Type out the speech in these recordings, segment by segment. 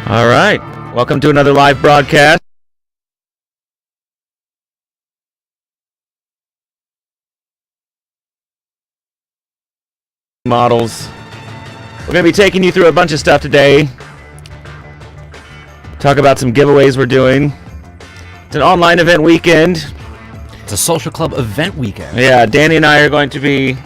All right. Welcome to another live broadcast. Models. We're going to be taking you through a bunch of stuff today. Talk about some giveaways we're doing. It's an online event weekend. It's a Socialclub event weekend. Yeah, Danny and I are going to be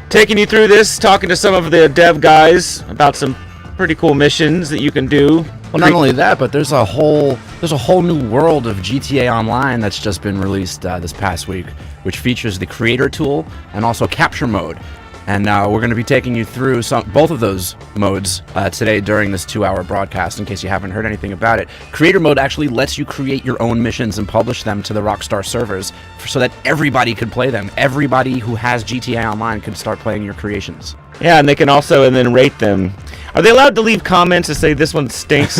taking you through this, talking to some of the dev guys about some pretty cool missions that you can do. Well, not only that, but there's a whole new world of GTA Online that's just been released this past week, which features the creator tool and also capture mode. And we're going to be taking you through both of those modes today during this 2-hour broadcast, in case you haven't heard anything about it. Creator mode actually lets you create your own missions and publish them to the Rockstar servers so that everybody can play them. Everybody who has GTA Online can start playing your creations. Yeah, and they can also then rate them. Are they allowed to leave comments to say this one stinks?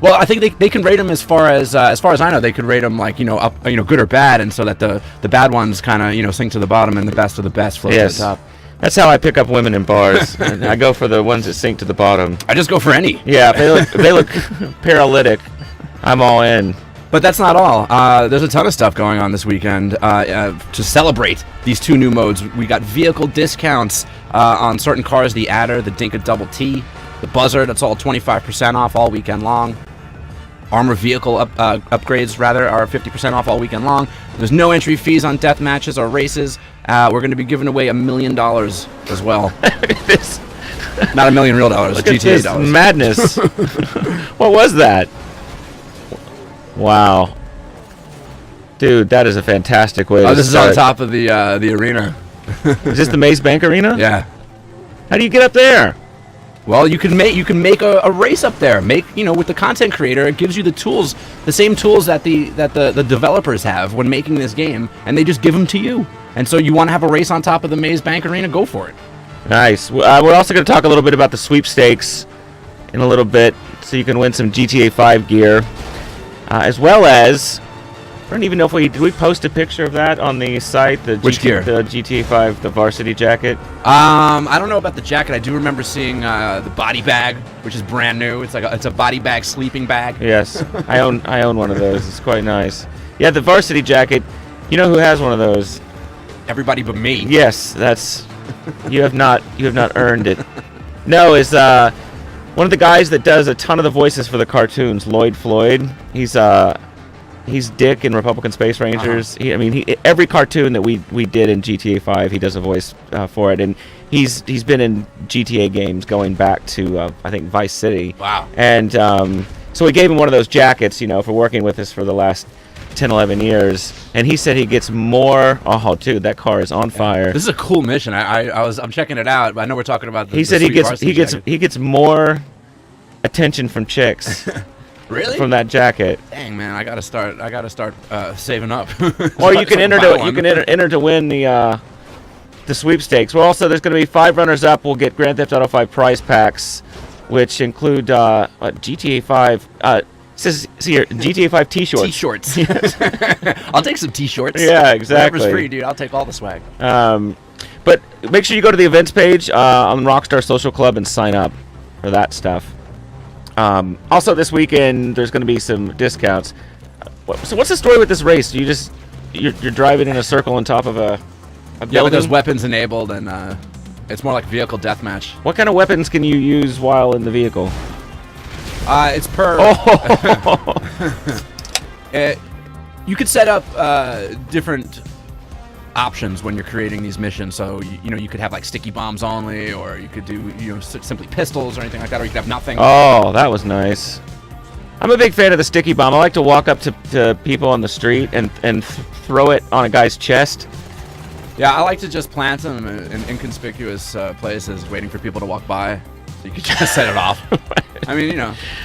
Well, I think they can rate them as far as I know. They could rate them like up good or bad, and so that the bad ones kind of sink to the bottom and the best of the best float to the top. That's how I pick up women in bars. And I go for the ones that sink to the bottom. I just go for any. Yeah, if they look paralytic, I'm all in. But that's not all. There's a ton of stuff going on this weekend to celebrate these two new modes. We got vehicle discounts on certain cars: the Adder, the Dinka Double T, the Buzzard. That's all 25% off all weekend long. Armor vehicle upgrades are 50% off all weekend long. There's no entry fees on death matches or races. We're going to be giving away $1 million as well. This. Not $1 million real dollars, Look GTA at this dollars. Madness. What was that? Wow. Dude, that is a fantastic way to Oh, this start. is on top of the arena. Is this the Maze Bank Arena? Yeah. How do you get up there? Well, you can make a race up there. With the content creator, it gives you the tools, the same tools that the developers have when making this game, and they just give them to you. And so you want to have a race on top of the Maze Bank Arena, go for it. Nice. We're also going to talk a little bit about the sweepstakes in a little bit, so you can win some GTA 5 gear, as well as, I don't even know if did we post a picture of that on the site? Which gear? The GTA 5, the varsity jacket. I don't know about the jacket. I do remember seeing the body bag, which is brand new. It's a body bag sleeping bag. Yes, I own one of those. It's quite nice. Yeah, the varsity jacket. You know who has one of those? Everybody but me. Yes, that's you have not earned it. No, is one of the guys that does a ton of the voices for the cartoons, Lloyd Floyd. He's Dick in Republican Space Rangers. Every cartoon that we did in GTA 5, he does a voice for it, and he's been in GTA games going back to I think Vice City. Wow. And so we gave him one of those jackets, for working with us for the last 10, 11 years, and he said he gets more. Oh, dude, that car is on fire. This is a cool mission. I'm checking it out. But I know we're talking about. He said he gets more attention from chicks. Really? From that jacket. Dang, man, I gotta start saving up. Or you can enter to win the sweepstakes. Well, also there's going to be 5 runners up. We'll get Grand Theft Auto 5 prize packs, which include GTA 5. Says here GTA 5 T-shorts. T-shorts. I'll take some T-shorts. Yeah, exactly. Whatever's free, dude. I'll take all the swag. But make sure you go to the events page on Rockstar Socialclub and sign up for that stuff. Also this weekend there's going to be some discounts. So what's the story with this race? You're driving in a circle on top of a building? Yeah, but there's weapons enabled, and it's more like vehicle deathmatch. What kind of weapons can you use while in the vehicle? It's per. You could set up different options when you're creating these missions. So you could have like sticky bombs only, or you could do simply pistols or anything like that, or you could have nothing. Oh, that was nice. I'm a big fan of the sticky bomb. I like to walk up to people on the street and throw it on a guy's chest. Yeah, I like to just plant them in inconspicuous places, waiting for people to walk by. So you could just set it off. I mean,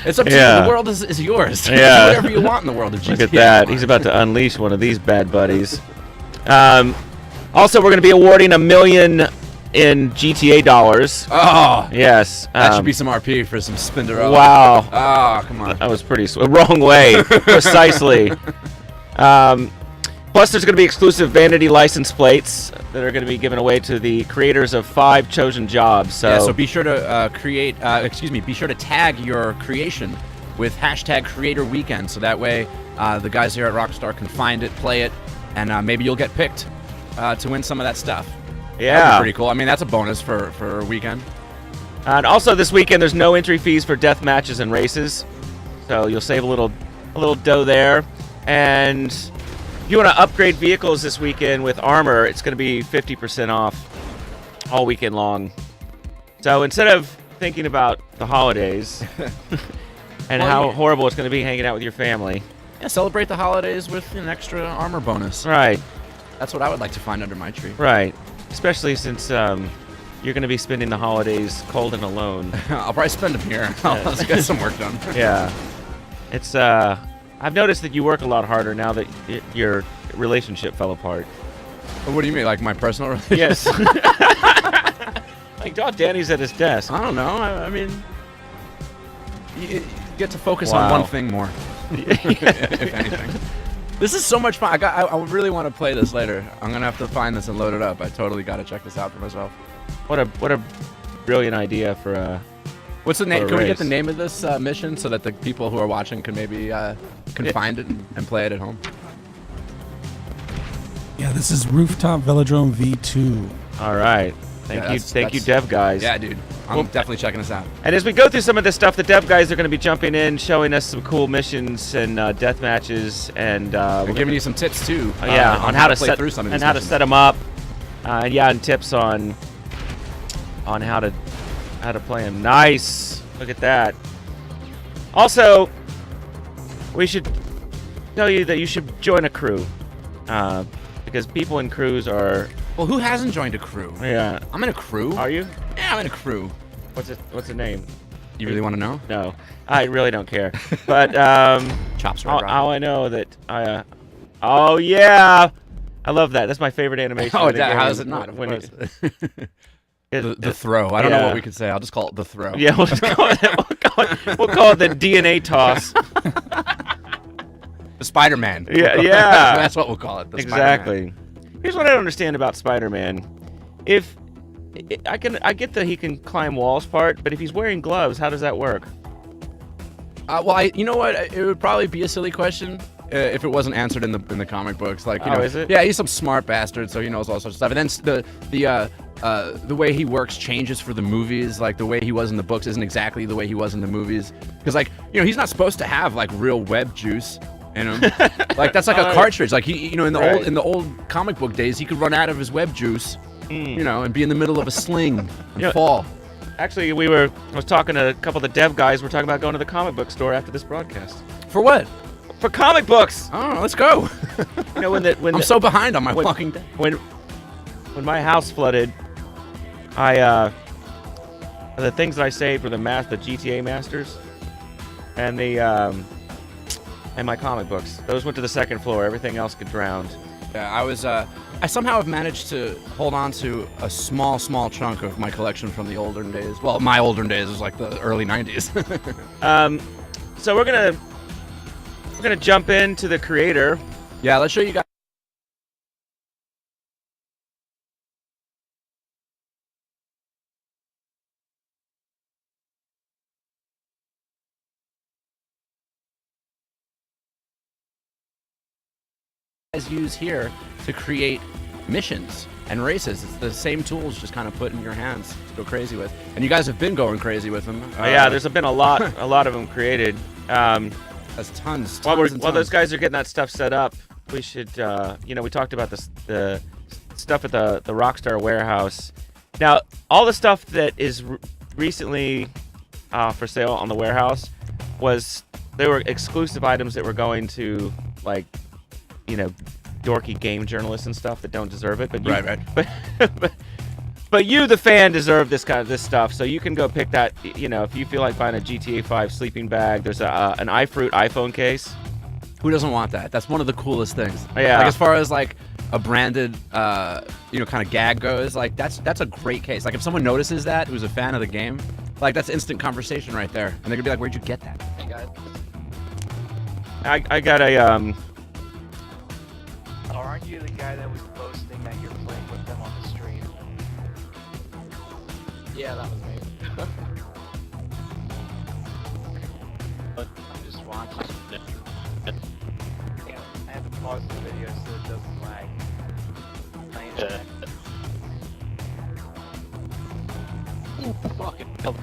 it's up to you. The world is yours. Yeah. Do whatever you want in the world of GTA. Look at that. He's about to unleash one of these bad buddies. Also, we're going to be awarding $1 million in GTA dollars. Oh. Yes. That should be some RP for some Spinderella. Wow. Oh, come on. That was pretty wrong way. Precisely. Plus, Plus, there's going to be exclusive vanity license plates that are going to be given away to the creators of 5 chosen jobs. So be sure to be sure to tag your creation with hashtag Creator Weekend, so that way the guys here at Rockstar can find it, play it, and maybe you'll get picked to win some of that stuff. Yeah, that'd be pretty cool. I mean, that's a bonus for a weekend. And also this weekend, there's no entry fees for death matches and races, so you'll save a little dough there. And if you want to upgrade vehicles this weekend with armor, it's going to be 50% off all weekend long. So instead of thinking about the holidays and how horrible it's going to be hanging out with your family, celebrate the holidays with an extra armor bonus. Right. That's what I would like to find under my tree. Right. Especially since you're going to be spending the holidays cold and alone. I'll probably spend them here. Let's get some work done. Yeah. It's I've noticed that you work a lot harder now that your relationship fell apart. What do you mean, like my personal relationship? Yes. Like, Danny's at his desk. I don't know. I mean, you get to focus on one thing more, if anything. This is so much fun. I really want to play this later. I'm gonna have to find this and load it up. I totally got to check this out for myself. What a brilliant idea for a. What's the name? Can we get the name of this mission so that the people who are watching can maybe find it and play it at home? Yeah, this is Rooftop Velodrome V2. All right. Thank you, dev guys. Yeah, dude. I'm definitely checking this out. And as we go through some of this stuff, the dev guys are going to be jumping in, showing us some cool missions and death matches, and we're giving you some tips too. On how to set through some of these and how to set them up. And tips on how to play them. Nice. Look at that. Also, we should tell you that you should join a crew, because people in crews are. Well, who hasn't joined a crew? Yeah. I'm in a crew. Are you? Yeah, I'm in a crew. What's the name? You really want to know? No, I really don't care. But Chops right. All I know that oh yeah, I love that. That's my favorite animation. How is it not? The throw. I don't know what we could say. I'll just call it the throw. Yeah, we'll just call it. We'll call it the DNA toss. The Spider-Man. Yeah. That's what we'll call it. Exactly. Here's what I don't understand about Spider-Man. I get that he can climb walls part, but if he's wearing gloves, how does that work? You know what? It would probably be a silly question if it wasn't answered in the comic books. Like, you know, is it? Yeah, he's some smart bastard, so he knows all sorts of stuff. And then the way he works changes for the movies. Like the way he was in the books isn't exactly the way he was in the movies. Because he's not supposed to have like real web juice in him. Like that's like a cartridge. Like in the old comic book days, he could run out of his web juice, and be in the middle of a sling and fall. Actually, I was talking to a couple of the dev guys. We're talking about going to the comic book store after this broadcast. For what? For comic books. Oh, let's go. I'm so behind on my Walking Dead. When my house flooded, the things that I saved were the GTA Masters, and and my comic books. Those went to the second floor. Everything else got drowned. Yeah, I somehow have managed to hold on to a small chunk of my collection from the olden days. Well, my olden days was like the early 90s. So we're gonna jump into the creator. Yeah, let's show you guys. Use here to create missions and races. It's the same tools, just kind of put in your hands to go crazy with. And you guys have been going crazy with them. Yeah, there's been a lot of them created. That's tons. While those guys are getting that stuff set up, we should, we talked about the stuff at the Rockstar warehouse. Now, all the stuff that is recently for sale on the warehouse they were exclusive items that were going to dorky game journalists and stuff that don't deserve it. But you, right. But you, the fan, deserve this stuff. So you can go pick that. If you feel like buying a GTA 5 sleeping bag, there's an iFruit iPhone case. Who doesn't want that? That's one of the coolest things. Yeah. Like as far as like a branded, kind of gag goes, like that's a great case. Like if someone notices that, who's a fan of the game, like that's instant conversation right there, and they're gonna be like, "Where'd you get that?" Hey guys. I got a All right. you the guy that was boasting that you're playing with them on the stream? Yeah, that was me. I'm just watching. Yeah, I have to pause the video so it doesn't lag. My internet. Fucking hell.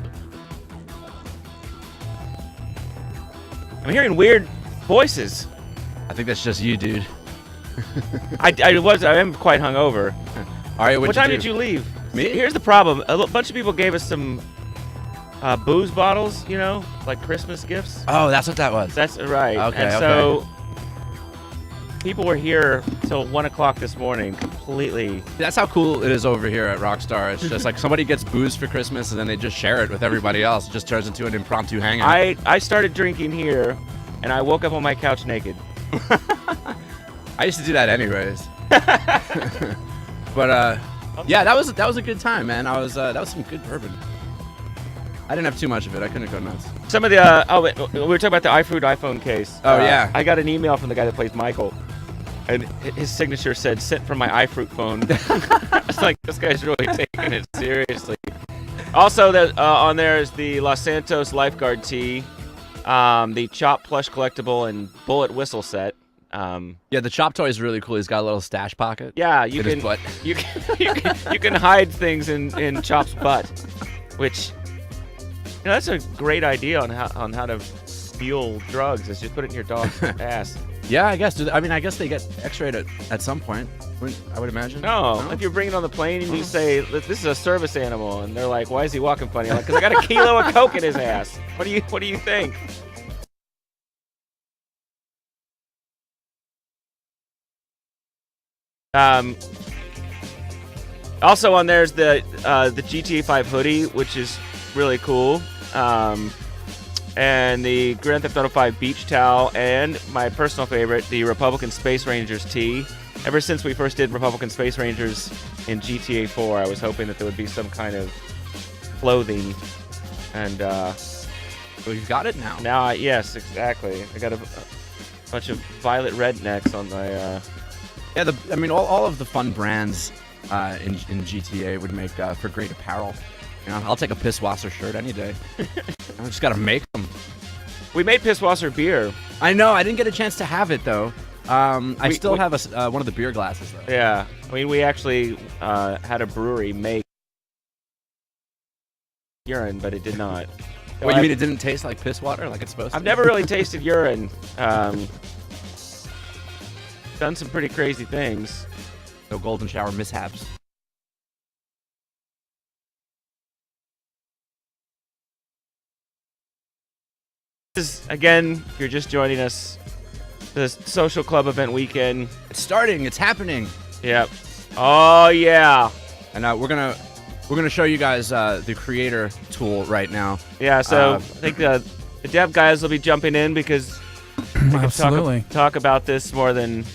I'm hearing weird voices. I think that's just you, dude. I am quite hungover. All right, What time did you leave? Me? Here's the problem. A bunch of people gave us some booze bottles, you know, like Christmas gifts. Oh, that's what that was. That's right. Okay, and so people were here till 1 o'clock this morning, completely. That's how cool it is over here at Rockstar. It's just like somebody gets booze for Christmas and then they just share it with everybody else. It just turns into an impromptu hangout. I started drinking here, and I woke up on my couch naked. I used to do that anyways. But yeah, that was a good time, man. That was some good bourbon. I didn't have too much of it. I couldn't go nuts. Some of the we were talking about the iFruit iPhone case. Oh, yeah. I got an email from the guy that plays Michael, and his signature said "sent from my iFruit phone." It's like, this guy's really taking it seriously. Also, on there is the Los Santos lifeguard tee, the Chop plush collectible, and bullet whistle set. Yeah, the Chop toy is really cool. He's got a little stash pocket. Yeah, you in his can butt. you can hide things in Chop's butt, which, you know, that's a great idea on how to steal drugs. Is just put it in your dog's ass. Yeah, I guess. I mean, I guess they get X-rayed at some point. I would imagine. No, if you're bringing it on the plane and you say this is a service animal, and they're like, "Why is he walking funny?" I'm like, "Cause I got a kilo of coke in his ass." What do you think? Also on there's the GTA 5 hoodie, which is really cool. And the Grand Theft Auto 5 beach towel, and my personal favorite, the Republican Space Rangers tee. Ever since we first did Republican Space Rangers in GTA 4, I was hoping that there would be some kind of clothing. And Well, you've got it now. now, yes, exactly. I got a bunch of violet rednecks on my. Yeah, I mean, all of the fun brands in GTA would make for great apparel. You know, I'll take a Pisswasser shirt any day. I just gotta make them. We made Pisswasser beer. I know. I didn't get a chance to have it though. I still have one of the beer glasses though. Yeah, I mean, we actually had a brewery make urine, but it did not. So What, you mean it didn't taste like piss water like it's supposed to? I've never really tasted urine. Done some pretty crazy things. No golden shower mishaps. This is, again, if you're just joining us, the Social Club event weekend. It's starting. It's happening. Yep. Oh yeah. And we're gonna show you guys the creator tool right now. Yeah. So I think the dev guys will be jumping in because they can Absolutely. talk about this more than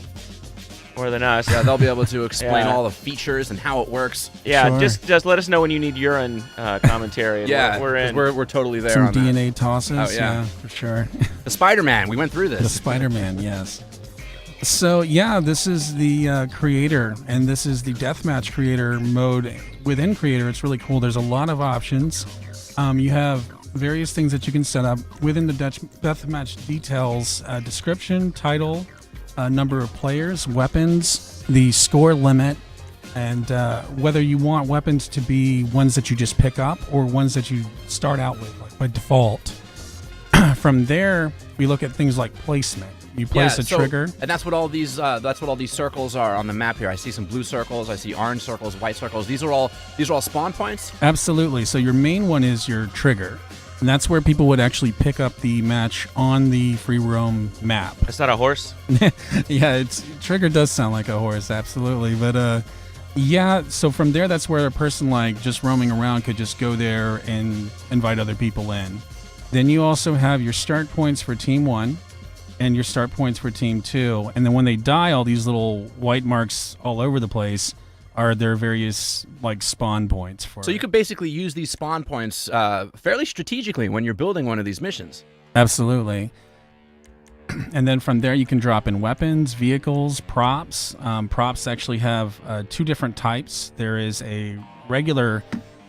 us. Yeah, they'll be able to explain Yeah. all the features and how it works. Yeah, Sure. just let us know when you need urine commentary. And Yeah, we're 'cause in. we're totally there Some on that. DNA tosses. Oh, yeah. For sure. The Spider-Man. We went through The this. Spider-Man, yes. So yeah, this is the creator, and this is the deathmatch creator mode within creator. It's really cool. There's a lot of options. You have various things that you can set up within the deathmatch details: description, title, number of players, weapons, the score limit, and whether you want weapons to be ones that you just pick up or ones that you start out with, like by default. From there, we look at things like placement. You place a trigger. And that's what all these circles are on the map here. I see some blue circles, I see orange circles, white circles. These are all spawn points? Absolutely. So your main one is your trigger. And that's where people would actually pick up the match on the free roam map. That's not a horse. Yeah, trigger does sound like a horse, absolutely. But yeah, so from there, that's where a person like just roaming around could just go there and invite other people in. Then you also have your start points for team 1 and your start points for team 2. And then when they die, all these little white marks all over the place are their various like spawn points for. So you could basically use these spawn points fairly strategically when you're building one of these missions. Absolutely. And then from there, you can drop in weapons, vehicles, props. Props actually have 2 different types. There is a regular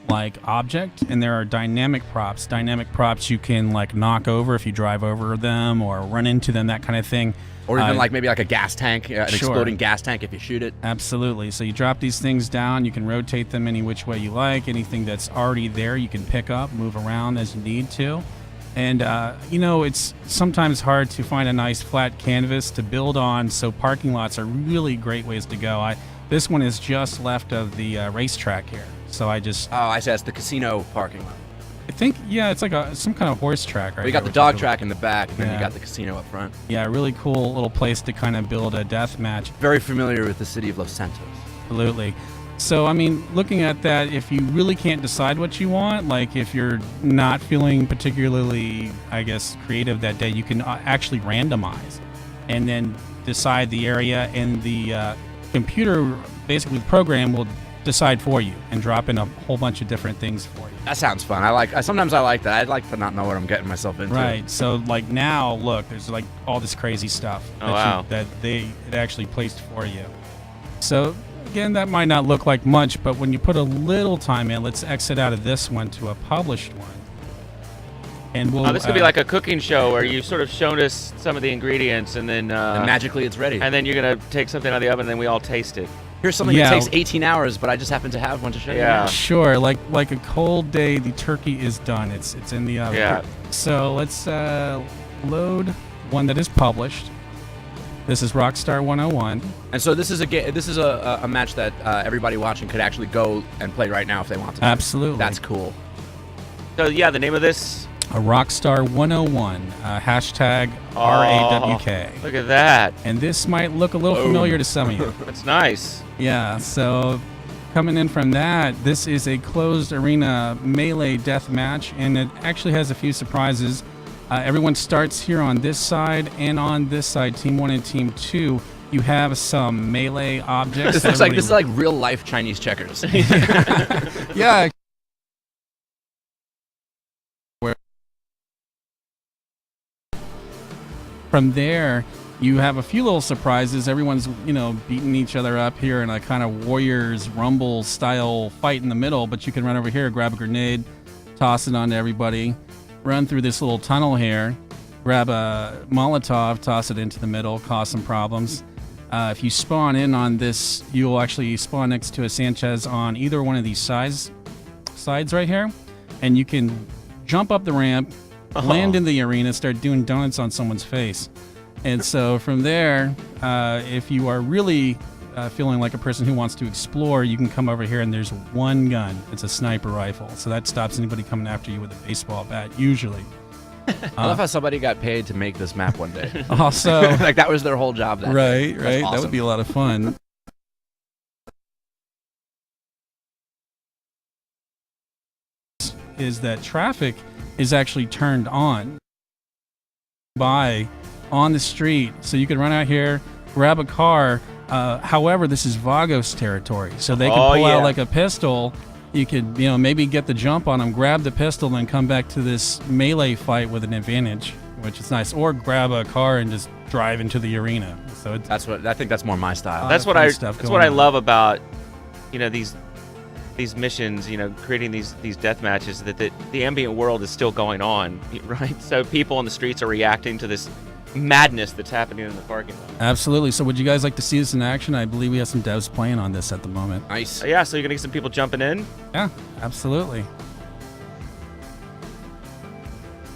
like object, and there are dynamic props. Dynamic props you can like knock over if you drive over them or run into them, that kind of thing. Or even like maybe like a gas tank, an Sure. exploding gas tank if you shoot it. Absolutely. So you drop these things down, you can rotate them any which way you like. Anything that's already there, you can pick up, move around as you need to. And, you know, it's sometimes hard to find a nice flat canvas to build on, so parking lots are really great ways to go. This one is just left of the racetrack here. So I just... Oh, I see. That's the casino parking lot. I think, yeah, it's like some kind of horse track right We got here, the which dog is track in the back, and then Yeah. you got the casino up front. Yeah, really cool little place to kind of build a death match. Very familiar with the city of Los Santos. Absolutely. So, I mean, looking at that, if you really can't decide what you want, like if you're not feeling particularly, I guess, creative that day, you can actually randomize and then decide the area, and the computer, basically the program, will decide for you and drop in a whole bunch of different things for you. That sounds fun. Sometimes I like that. I'd like to not know what I'm getting myself into. Right. So, like now, look, there's like all this crazy stuff Oh, wow. that it actually placed for you. So, again, that might not look like much, but when you put a little time in, let's exit out of this one to a published one. And we'll... This could be like a cooking show where you've sort of shown us some of the ingredients, and then And magically it's ready. and then you're gonna take something out of the oven, and then we all taste it. Here's something Yeah. that takes 18 hours, but I just happen to have one to show you. Yeah. now. Sure, like a cold day, the turkey is done. It's in the oven. Yeah. So let's load one that is published. This is Rockstar 101. And so this is a match that everybody watching could actually go and play right now if they want to. Absolutely. That's cool. So yeah, the name of this. A Rockstar 101, hashtag RAWK. Look at that. And this might look a little familiar to some of you. That's nice. Yeah, so coming in from that, this is a closed arena melee death match, and it actually has a few surprises. Everyone starts here on this side, and on this side, Team 1 and Team 2, you have some melee objects. This is like real life Chinese checkers. Yeah. From there, you have a few little surprises. Everyone's, beating each other up here in a kind of Warriors Rumble style fight in the middle, but you can run over here, grab a grenade, toss it onto everybody, run through this little tunnel here, grab a Molotov, toss it into the middle, cause some problems. If you spawn in on this, you'll actually spawn next to a Sanchez on either one of these sides right here, and you can jump up the ramp, land in the arena, start doing donuts on someone's face. And so from there, if you are really feeling like a person who wants to explore, you can come over here, and there's one gun. It's a sniper rifle, so that stops anybody coming after you with a baseball bat, usually. I love how somebody got paid to make this map one day. Also, Like that was their whole job. That day. right, That's that awesome. would be a lot of fun. Is that traffic is actually turned on on the street, so you can run out here, grab a car. However, this is Vagos territory, so they can pull out like a pistol. You could, maybe get the jump on them, grab the pistol, then come back to this melee fight with an advantage, which is nice. Or grab a car and just drive into the arena. So it's, I think that's more my style. That's what fun I. stuff That's going what I on. love about, these missions. Creating these death matches. That the ambient world is still going on, right? So people on the streets are reacting to this madness that's happening in the parking lot. absolutely. So would you guys like to see this in action? I believe we have some devs playing on this at the moment. Nice. Yeah, so you're gonna get some people jumping in. Yeah, absolutely.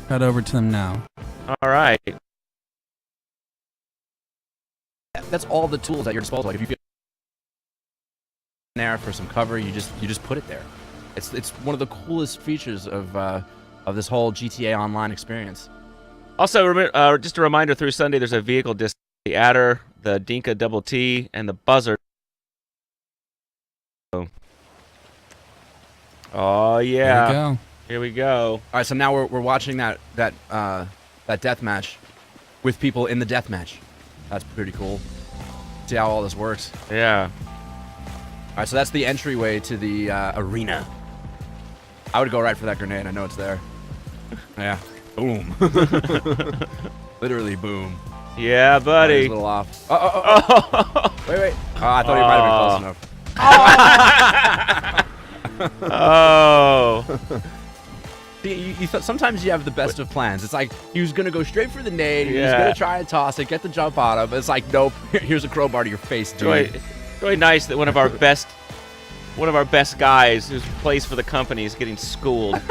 Cut over to them now. All right. That's all the tools at your disposal. Like if you feel there for some cover, you just put it there. It's one of the coolest features of this whole GTA Online experience. Also, just a reminder: through Sunday, there's a vehicle disc, the adder, the Dinka Double T, and the buzzer. Oh yeah! There you go. Here we go. All right, so now we're watching that death match with people in the death match. That's pretty cool. See how all this works. Yeah. All right, so that's the entryway to the arena. I would go right for that grenade. I know it's there. Yeah. Boom. Literally boom. Yeah, Oh, he's buddy. a little off. Oh. Wait. Oh, I thought he might have been close enough. Oh. You sometimes you have the best of plans. It's like he was gonna go straight for the nade. He was Yeah. gonna try and toss it, get the jump on him. It's like, nope. Here's a crowbar to your face, dude. Really nice that one of our best guys who plays for the company is getting schooled.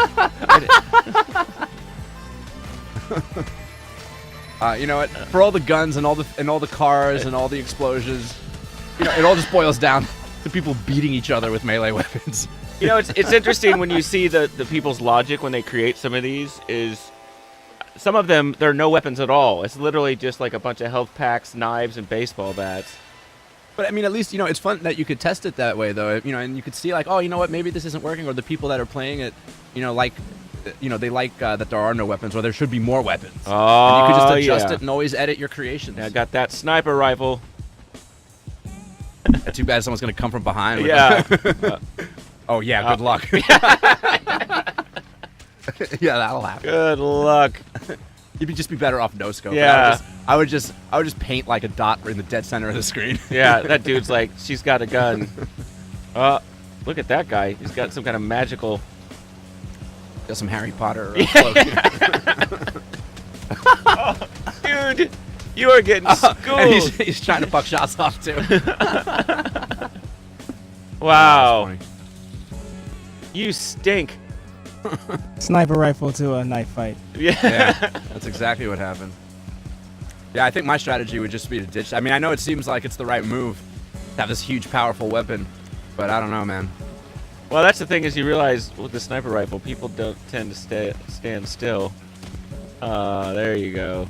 You know what? For all the guns and all the cars and all the explosions, you know, it all just boils down to people beating each other with melee weapons. You know, it's interesting when you see the people's logic when they create some of these is some of them, there are no weapons at all. It's literally just like a bunch of health packs, knives, and baseball bats. But I mean, at least, you know, it's fun that you could test it that way, though. You know, and you could see like, oh, you know what, maybe this isn't working, or the people that are playing it, you know, like, you know, they like that there are no weapons, or there should be more weapons. Oh, and you could just adjust yeah. it and always edit your creations. Yeah, I got that sniper rifle. Too bad someone's gonna come from behind. With Yeah. Oh yeah, good luck. Yeah, that'll happen. Good luck. You'd just be better off no scope. Yeah. I would just paint like a dot in the dead center of the screen. Yeah, that dude's like, she's got a gun. Look at that guy. He's got some kind of magical. Got some Harry Potter. Oh, dude, you are getting schooled. And he's trying to buck shots off too. Wow. That's funny. You stink. Sniper rifle to a knife fight. Yeah. Yeah, that's exactly what happened. Yeah, I think my strategy would just be to ditch. I mean, I know it seems like it's the right move to have this huge, powerful weapon, but I don't know, man. Well, that's the thing is you realize with the sniper rifle, people don't tend to stand still. There you go.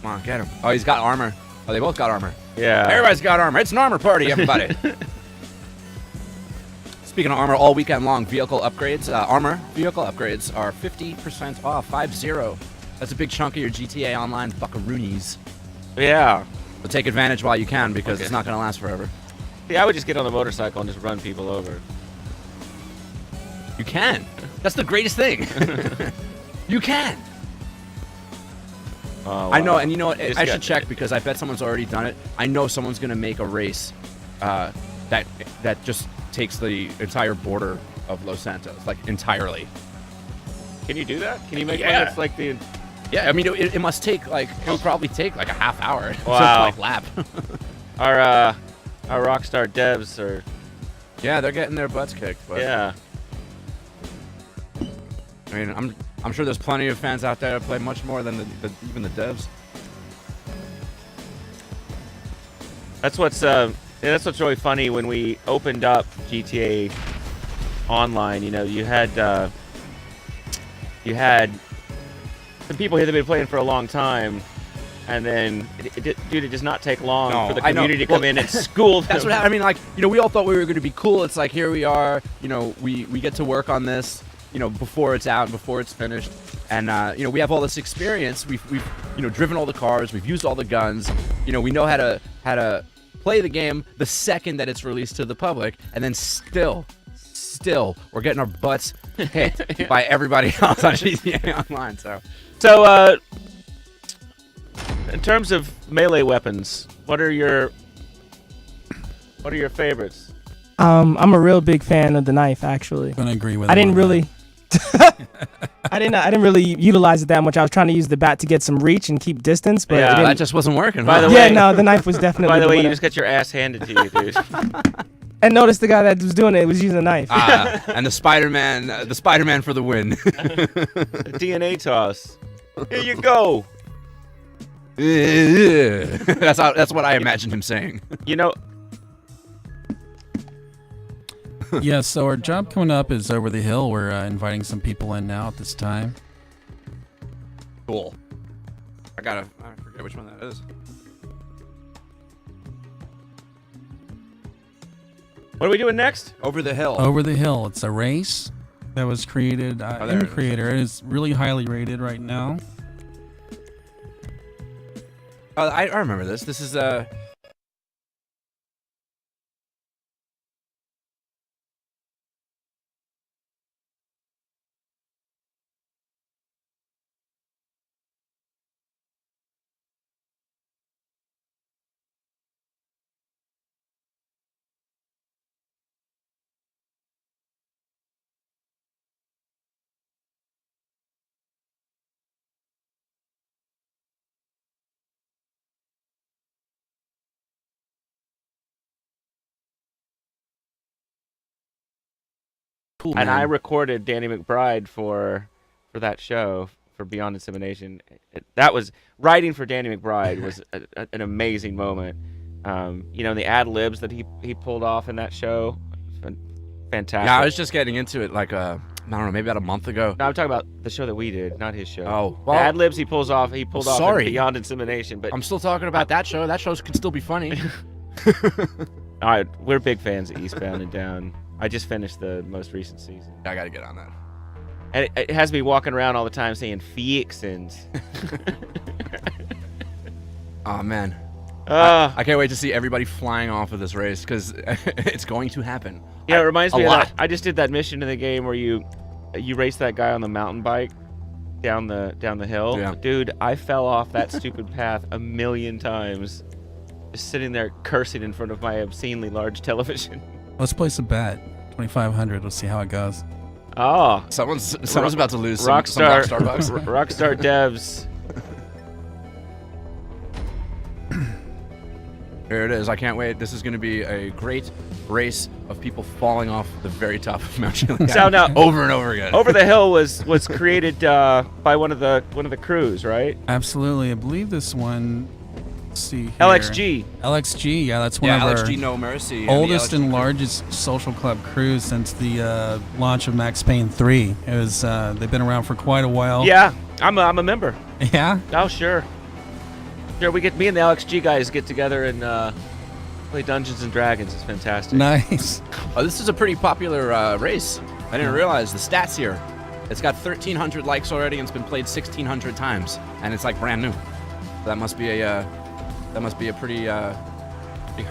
Come on, get him. Oh, he's got armor. Oh, they both got armor. Yeah. Everybody's got armor. It's an armor party, everybody. Speaking of armor, all weekend long vehicle upgrades, armor vehicle upgrades are 50% off, 50. That's a big chunk of your GTA Online buckaroonies. Yeah. So take advantage while you can, because it's not going to last forever. Yeah, I would just get on a motorcycle and just run people over. You can. That's the greatest thing. You can. Oh, wow. I know, and you know what? Just I got- should check because I bet someone's already done it. I know someone's going to make a race that just takes the entire border of Los Santos, like entirely. Can you do that? Can you make Yeah. one that's like the... Yeah, I mean, it must take like, it would probably take like a half hour. Wow. To, like, lap. Our Rockstar devs are... Yeah, they're getting their butts kicked. But, Yeah. I mean, I'm sure there's plenty of fans out there that play much more than even the devs. That's what's really funny when we opened up GTA Online. You know, you had some people here that have been playing for a long time, and then it does not take long No, for the I know. community to come in and school them. That's what happened. I mean, like, you know, we all thought we were going to be cool. It's like, here we are. You know, we get to work on this, you know, before it's out and before it's finished. And, you know, we have all this experience. We've you know, driven all the cars. We've used all the guns. You know, we know how to play the game the second that it's released to the public. And then still, we're getting our butts hit by everybody else on GTA Online. So, in terms of melee weapons, what are your favorites? I'm a real big fan of the knife, actually. Gonna agree with. I didn't him on really. I didn't really utilize it that much. I was trying to use the bat to get some reach and keep distance, but Yeah, it That didn't. just wasn't working. By huh? the Yeah, way- no, the knife was definitely. By the way, you winner. just got your ass handed to you, dude. And notice the guy that was doing it was using a knife. And the Spider-Man for the win. A DNA toss. Here you go. That's what I imagined him saying. You know, Yeah, so our job coming up is over the hill. We're inviting some people in now at this time. Cool. I forget which one that is. what are we doing next? Over the hill. Over the hill. It's a race that was created there in it is. Creator. It is really highly rated right now. I remember this. This is Cool, And man. I recorded Danny McBride for that show for Beyond Insemination. That was writing for Danny McBride was an amazing moment. You know, the ad libs that he pulled off in that show, fantastic. Yeah, I was just getting into it like I don't know, maybe about a month ago. No, I'm talking about the show that we did, not his show. Oh, The well, ad libs he pulled off in Beyond Insemination. But I'm still talking about that show. That show can still be funny. all right, we're big fans of Eastbound and Down. I just finished the most recent season. I gotta get on that. And it has me walking around all the time saying Fixins. Oh man, I I can't wait to see everybody flying off of this race because it's going to happen. it reminds me a of lot. that. I just did that mission in the game where you race that guy on the mountain bike down the hill. Yeah. Dude, I fell off that stupid path a million times. Just sitting there cursing in front of my obscenely large television. Let's place a bet. 2,500. Let's see how it goes. Oh, Someone's about to lose some Rockstar, Rockstar bucks. Rockstar devs. Here it is. I can't wait. This is going to be a great race of people falling off the very top of Mount Chiliad. So now, over and over again. Over the Hill was created by one of the crews, right? Absolutely. I believe this one. Let's see here. LXG. LXG. Yeah, that's one Yeah, of LXG our No Mercy. oldest the and LXG largest social club crews since the launch of Max Payne 3. It was they've been around for quite a while. Yeah, I'm a member. Yeah. Oh, sure. Sure, me and the LXG guys get together and play Dungeons and Dragons. It's fantastic. Nice. Oh, this is a pretty popular race. I didn't realize the stats here. It's got 1,300 likes already and it's been played 1,600 times, and it's like brand new. So that must be a pretty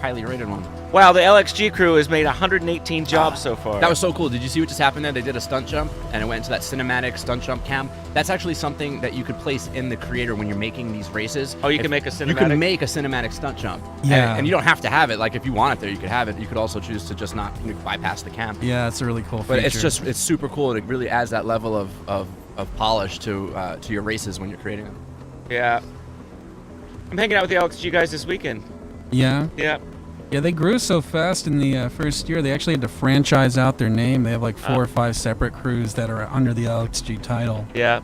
highly rated one. Wow, the LXG crew has made 118 jobs so far. That was so cool. Did you see what just happened there? They did a stunt jump, and it went into that cinematic stunt jump cam. That's actually something that you could place in the creator when you're making these races. Oh, you can make a cinematic? You can make a cinematic stunt jump. Yeah. And you don't have to have it. Like, if you want it there, you could have it. You could also choose to just not bypass the cam. Yeah, it's a really cool But feature. it's super cool, and it really adds that level of polish to your races when you're creating them. Yeah. I'm hanging out with the LXG guys this weekend. Yeah. Yeah. Yeah, they grew so fast in the first year. They actually had to franchise out their name. They have like 4 or 5 separate crews that are under the LXG title. Yeah.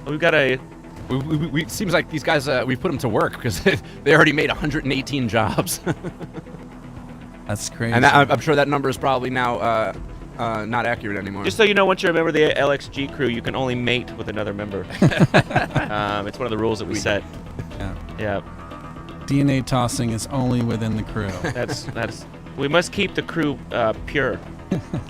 We've got a... We seems like these guys, we put them to work because they already made 118 jobs. That's crazy. And I'm sure that number is probably now not accurate anymore. Just so you know, once you're a member of the LXG crew, you can only mate with another member. It's one of the rules that we set. Yeah. Yeah. DNA tossing is only within the crew. That's we must keep the crew pure.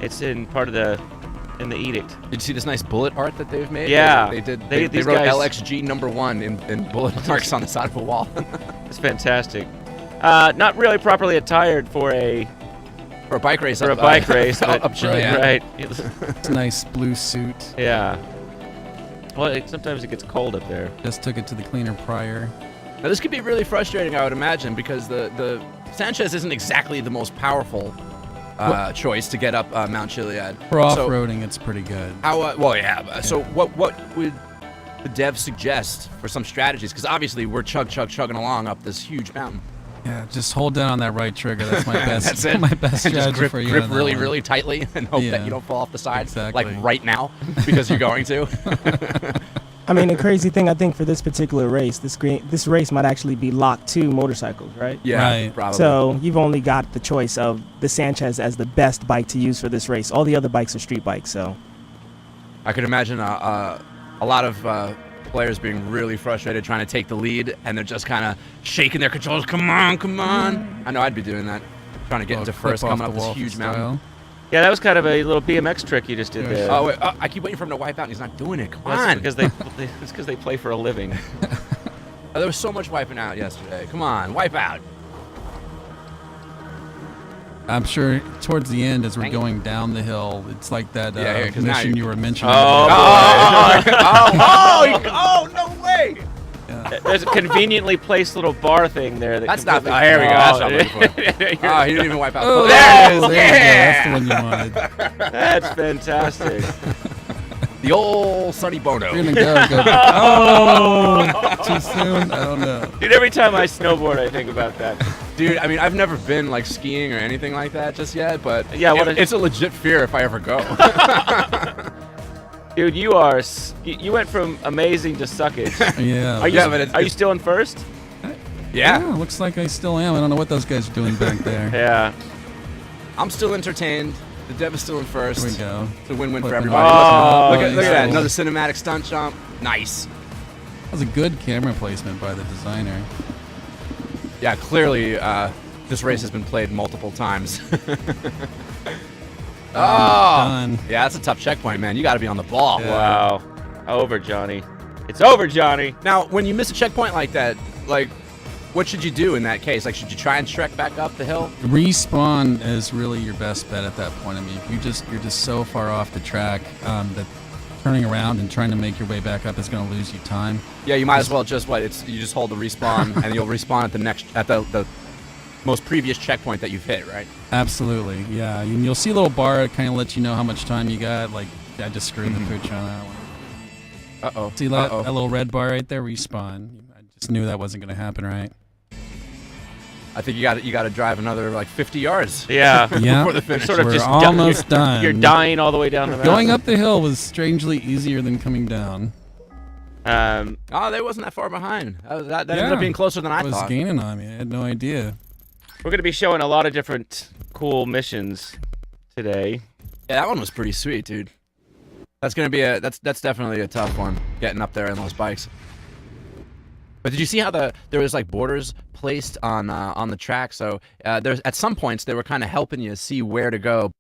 It's in the edict. Did you see this nice bullet art that they've made? Yeah. They These wrote guys- LXG #1 in bullet marks on the side of a wall. It's fantastic. Not really properly attired for a bike race. for a bike race, but up Chiliad. right. It's a nice blue suit. Yeah. Well, sometimes it gets cold up there. Just took it to the cleaner prior. Now this could be really frustrating, I would imagine, because the Sanchez isn't exactly the most powerful choice to get up Mount Chiliad. For So off-roading, it's pretty good. how? Well, yeah. So what would the devs suggest for some strategies? Because obviously we're chugging along up this huge mountain. Yeah, just hold down on that right trigger. That's my best. That's it. My best And just strategy grip, for you. grip on that really, one. really tightly and hope that Yeah, you don't fall off the side, exactly. like right now, because you're going to. I mean, the crazy thing I think for this particular race, this race might actually be locked to motorcycles, right? Yeah, Right. probably. So you've only got the choice of the Sanchez as the best bike to use for this race. All the other bikes are street bikes, so. I could imagine a lot of players being really frustrated trying to take the lead, and they're just kind of shaking their controls. Come on! I know I'd be doing that, trying to get into Clip first, off coming the up this wall huge style. mountain. Yeah, that was kind of a little BMX trick you just did there. Oh wait, I keep waiting for him to wipe out, and he's not doing it. Come That's on! because it's because they play for a living. There was so much wiping out yesterday. Come on, wipe out! I'm sure towards the end, as we're Dang it. going down the hill, it's like that Yeah, here, 'cause now mission you- you were mentioning. Oh no way! There's a conveniently placed little bar thing there. That's not. completely- Here we go. That's not Oh, what I'm looking for. Oh, he didn't even wipe out. Oh, there it is. there you go. That's the one you wanted. That's fantastic. The old Sonny Bono. You're gonna go. Oh, too soon. I don't know. Dude, every time I snowboard, I think about that. Dude, I mean, I've never been like skiing or anything like that just yet, but Yeah, it's a legit fear if I ever go. Dude, you went from amazing to suckage. Yeah. Are you, Yeah, but are you still in first? Yeah, looks like I still am. I don't know what those guys are doing back there. Yeah. I'm still entertained. The dev is still in first. Here we go. It's a win-win for Flipping everybody. Oh, look at that. nice. Another cinematic stunt jump. Nice. That was a good camera placement by the designer. Yeah, clearly this race has been played multiple times. Done. Yeah, that's a tough checkpoint, man. You got to be on the ball. Yeah. Wow. Over, Johnny. It's over, Johnny. Now, when you miss a checkpoint like that, like, what should you do in that case? Like, should you try and trek back up the hill? Respawn is really your best bet at that point. I mean, if you're just so far off the track that turning around and trying to make your way back up is going to lose you time. Yeah, you might as well just you just hold the respawn and you'll respawn at the most previous checkpoint that you've hit, right? Absolutely, yeah. And you'll see a little bar that kind of lets you know how much time you got. Like, I just screwed the pooch on that one. Uh-oh. See that little red bar right there? Respawn. I just knew that wasn't going to happen, right? I think you got to drive another like 50 yards. Yeah. Yeah. Before the finish. Sort of We're just almost done. You're dying all the way down the mountain. Going up the hill was strangely easier than coming down. Oh, they wasn't that far behind. That ended up being closer than I It was thought. gaining on me. I had no idea. We're going to be showing a lot of different cool missions today. Yeah, that one was pretty sweet, dude. That's gonna be that's definitely a tough one, getting up there in those bikes. But did you see how there was like borders placed on the track? So there's at some points they were kind of helping you see where to go.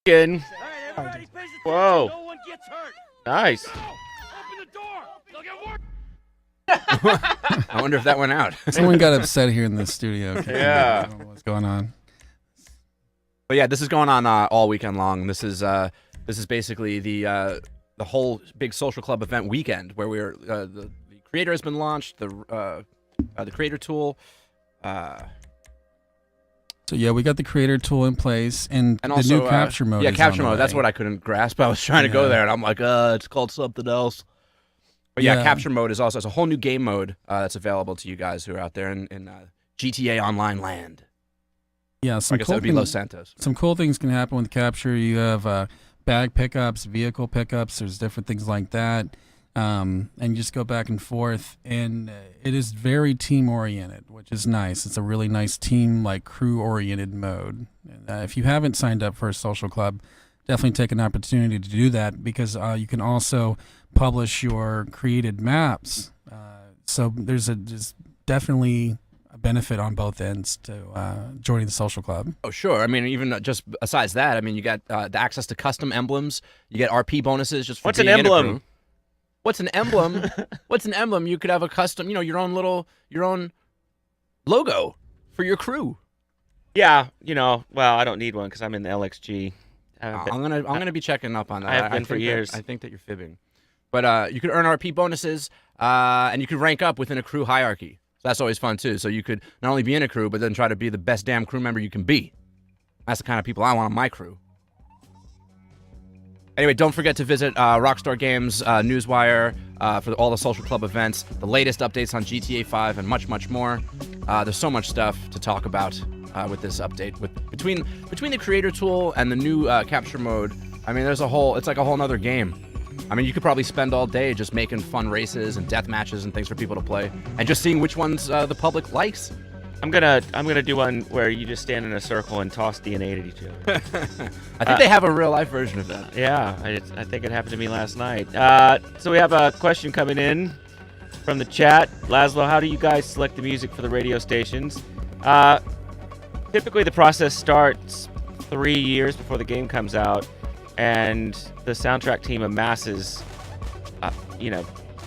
Again. Everybody pays attention. Whoa. No one gets hurt. Nice. Open the door. They'll get worse. I wonder if that went out. Someone got upset here in the studio. Yeah. I don't know what's going on. But yeah, this is going on all weekend long. This is basically the whole big social club event weekend where we're the creator has been launched, the creator tool. So yeah, we got the creator tool in place and And the also, new capture mode. Yeah, is capture on the mode. That's way. what I couldn't grasp. I was trying to go Yeah. there, and I'm like, it's called something else. But yeah, Yeah. capture mode is also it's a whole new game mode that's available to you guys who are out there in GTA Online land. Yeah, I some guess cool that would be things, Los Santos. some cool things can happen with capture. You have bag pickups, vehicle pickups. There's different things like that, and you just go back and forth. And it is very team oriented, which is nice. It's a really nice team, like crew oriented mode. And, if you haven't signed up for a social club, definitely take an opportunity to do that because you can also publish your created maps. So there's definitely a benefit on both ends to joining the social club. Oh, sure. I mean, even just besides that, I mean, you got the access to custom emblems. You get RP bonuses just for What's an being in a emblem? crew. What's an emblem? What's an emblem? You could have a custom, your own logo for your crew. Yeah, well, I don't need one because I'm in the LXG. I'm gonna be checking up on that. I have been think for years. I think that you're fibbing, but you could earn RP bonuses, and you could rank up within a crew hierarchy. So that's always fun too. So you could not only be in a crew, but then try to be the best damn crew member you can be. That's the kind of people I want on my crew. Anyway, don't forget to visit Rockstar Games Newswire for all the social club events, the latest updates on GTA 5, and much, much more. There's so much stuff to talk about with this update. Between the creator tool and the new capture mode, I mean, it's like a whole nother game. I mean, you could probably spend all day just making fun races and death matches and things for people to play, and just seeing which ones the public likes. I'm gonna do one where you just stand in a circle and toss DNA at each other. I think they have a real life version of that. Yeah, I think it happened to me last night. So we have a question coming in from the chat. Laszlo, how do you guys select the music for the radio stations? Typically, the process starts 3 years before the game comes out, and the soundtrack team amasses,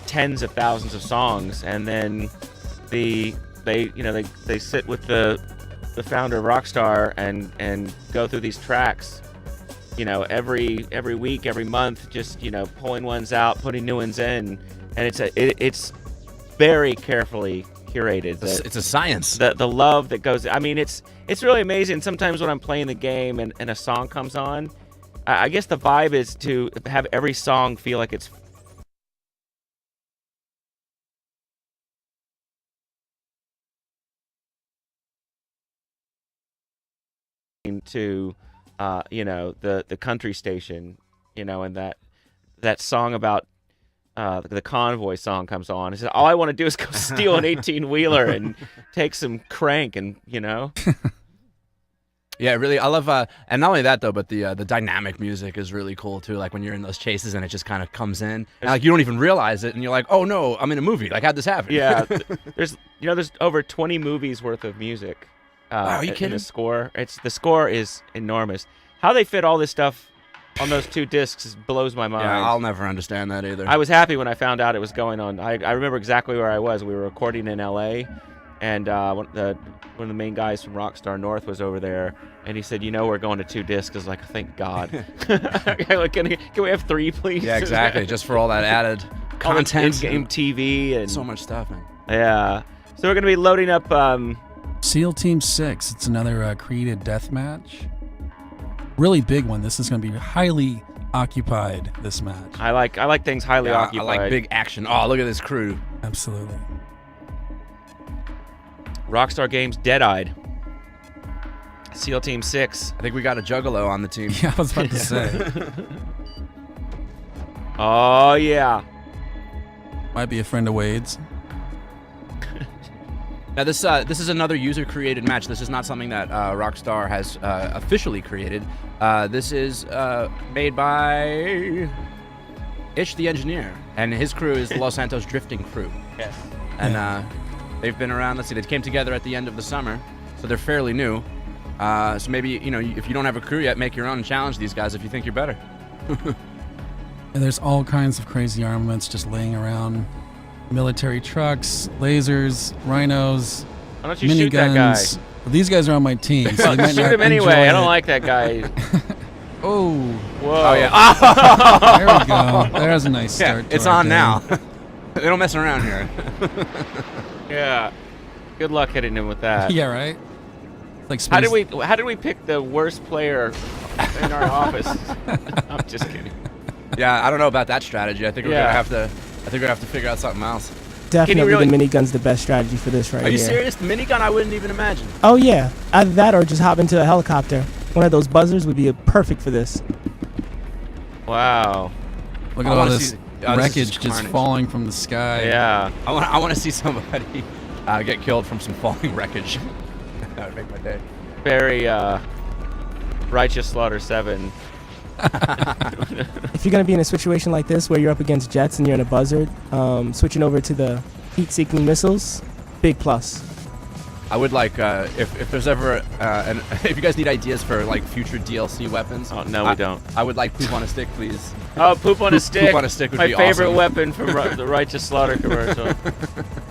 tens of thousands of songs, and then they sit with the founder of Rockstar and go through these tracks, every week, every month, just pulling ones out, putting new ones in, and it's very carefully curated. It's a science. The love that goes. I mean, it's really amazing. Sometimes when I'm playing the game and a song comes on, I guess the vibe is to have every song feel like it's to, the country station, and that song about the convoy song comes on. He says, all I want to do is go steal an 18-wheeler and take some crank and. Yeah, really, I love, and not only that though, but the dynamic music is really cool too. Like when you're in those chases and it just kind of comes in, and like you don't even realize it, and you're like, oh no, I'm in a movie. Like how'd this happen? Yeah, there's over 20 movies worth of music. Are you in kidding? the score? The score is enormous. How they fit all this stuff on those 2 discs blows my mind. Yeah, I'll never understand that either. I was happy when I found out it was going on. I remember exactly where I was. We were recording in L.A. and one of the main guys from Rockstar North was over there, and he said, we're going to 2 discs. I was like, thank God. Can we have 3, please? Yeah, exactly. Just for all that added content, in-game TV, and so much stuff, man. Yeah. So we're going to be loading up... SEAL Team 6. It's another created deathmatch. Really big one. This is going to be highly occupied, this match. I like things highly occupied. I like big action. Oh, look at this crew. Absolutely. Rockstar Games Dead-Eyed. SEAL Team 6. I think we got a juggalo on the team. Yeah, I was about to say. Oh, yeah. Might be a friend of Wade's. Now this is another user-created match. This is not something that Rockstar has officially created. This is made by Ish the Engineer, and his crew is the Los Santos Drifting crew. Yes. And they've been around. Let's see, they came together at the end of the summer, so they're fairly new. So maybe if you don't have a crew yet, make your own and challenge these guys if you think you're better. And there's all kinds of crazy armaments just laying around. Military trucks, lasers, rhinos, Why don't you shoot that guy? miniguns. Well, these guys are on my team, so they might Shoot not him anyway. enjoy I don't it. like that guy. Oh, Whoa. Oh yeah. there we go. There's a nice Yeah, start. to it's our on game. now. They don't mess around here. Yeah. Good luck hitting him with that. Yeah, right. Like How space. did we pick the worst player in our office? I'm just kidding. Yeah, I don't know about that strategy. I think we're Yeah. gonna have to. I think we're gonna have to figure out something else. Definitely really- the minigun's the best strategy for this right Are you here. serious? The minigun? I wouldn't even imagine. Oh yeah, either that or just hop into a helicopter. One of those buzzers would be perfect for this. Wow. Look I at all wanna this see- this is wreckage just carnage. falling from the sky. Yeah. I want to see somebody get killed from some falling wreckage. That would make my day. Very Righteous Slaughter 7. If you're gonna be in a situation like this where you're up against jets and you're in a buzzard, switching over to the heat-seeking missiles, big plus. I would like if there's ever if you guys need ideas for like future DLC weapons. Oh, no, we don't. I would like poop on a stick, please. Oh, poop on a stick. Poop on a stick would My be favorite awesome. weapon from the Righteous Slaughter commercial.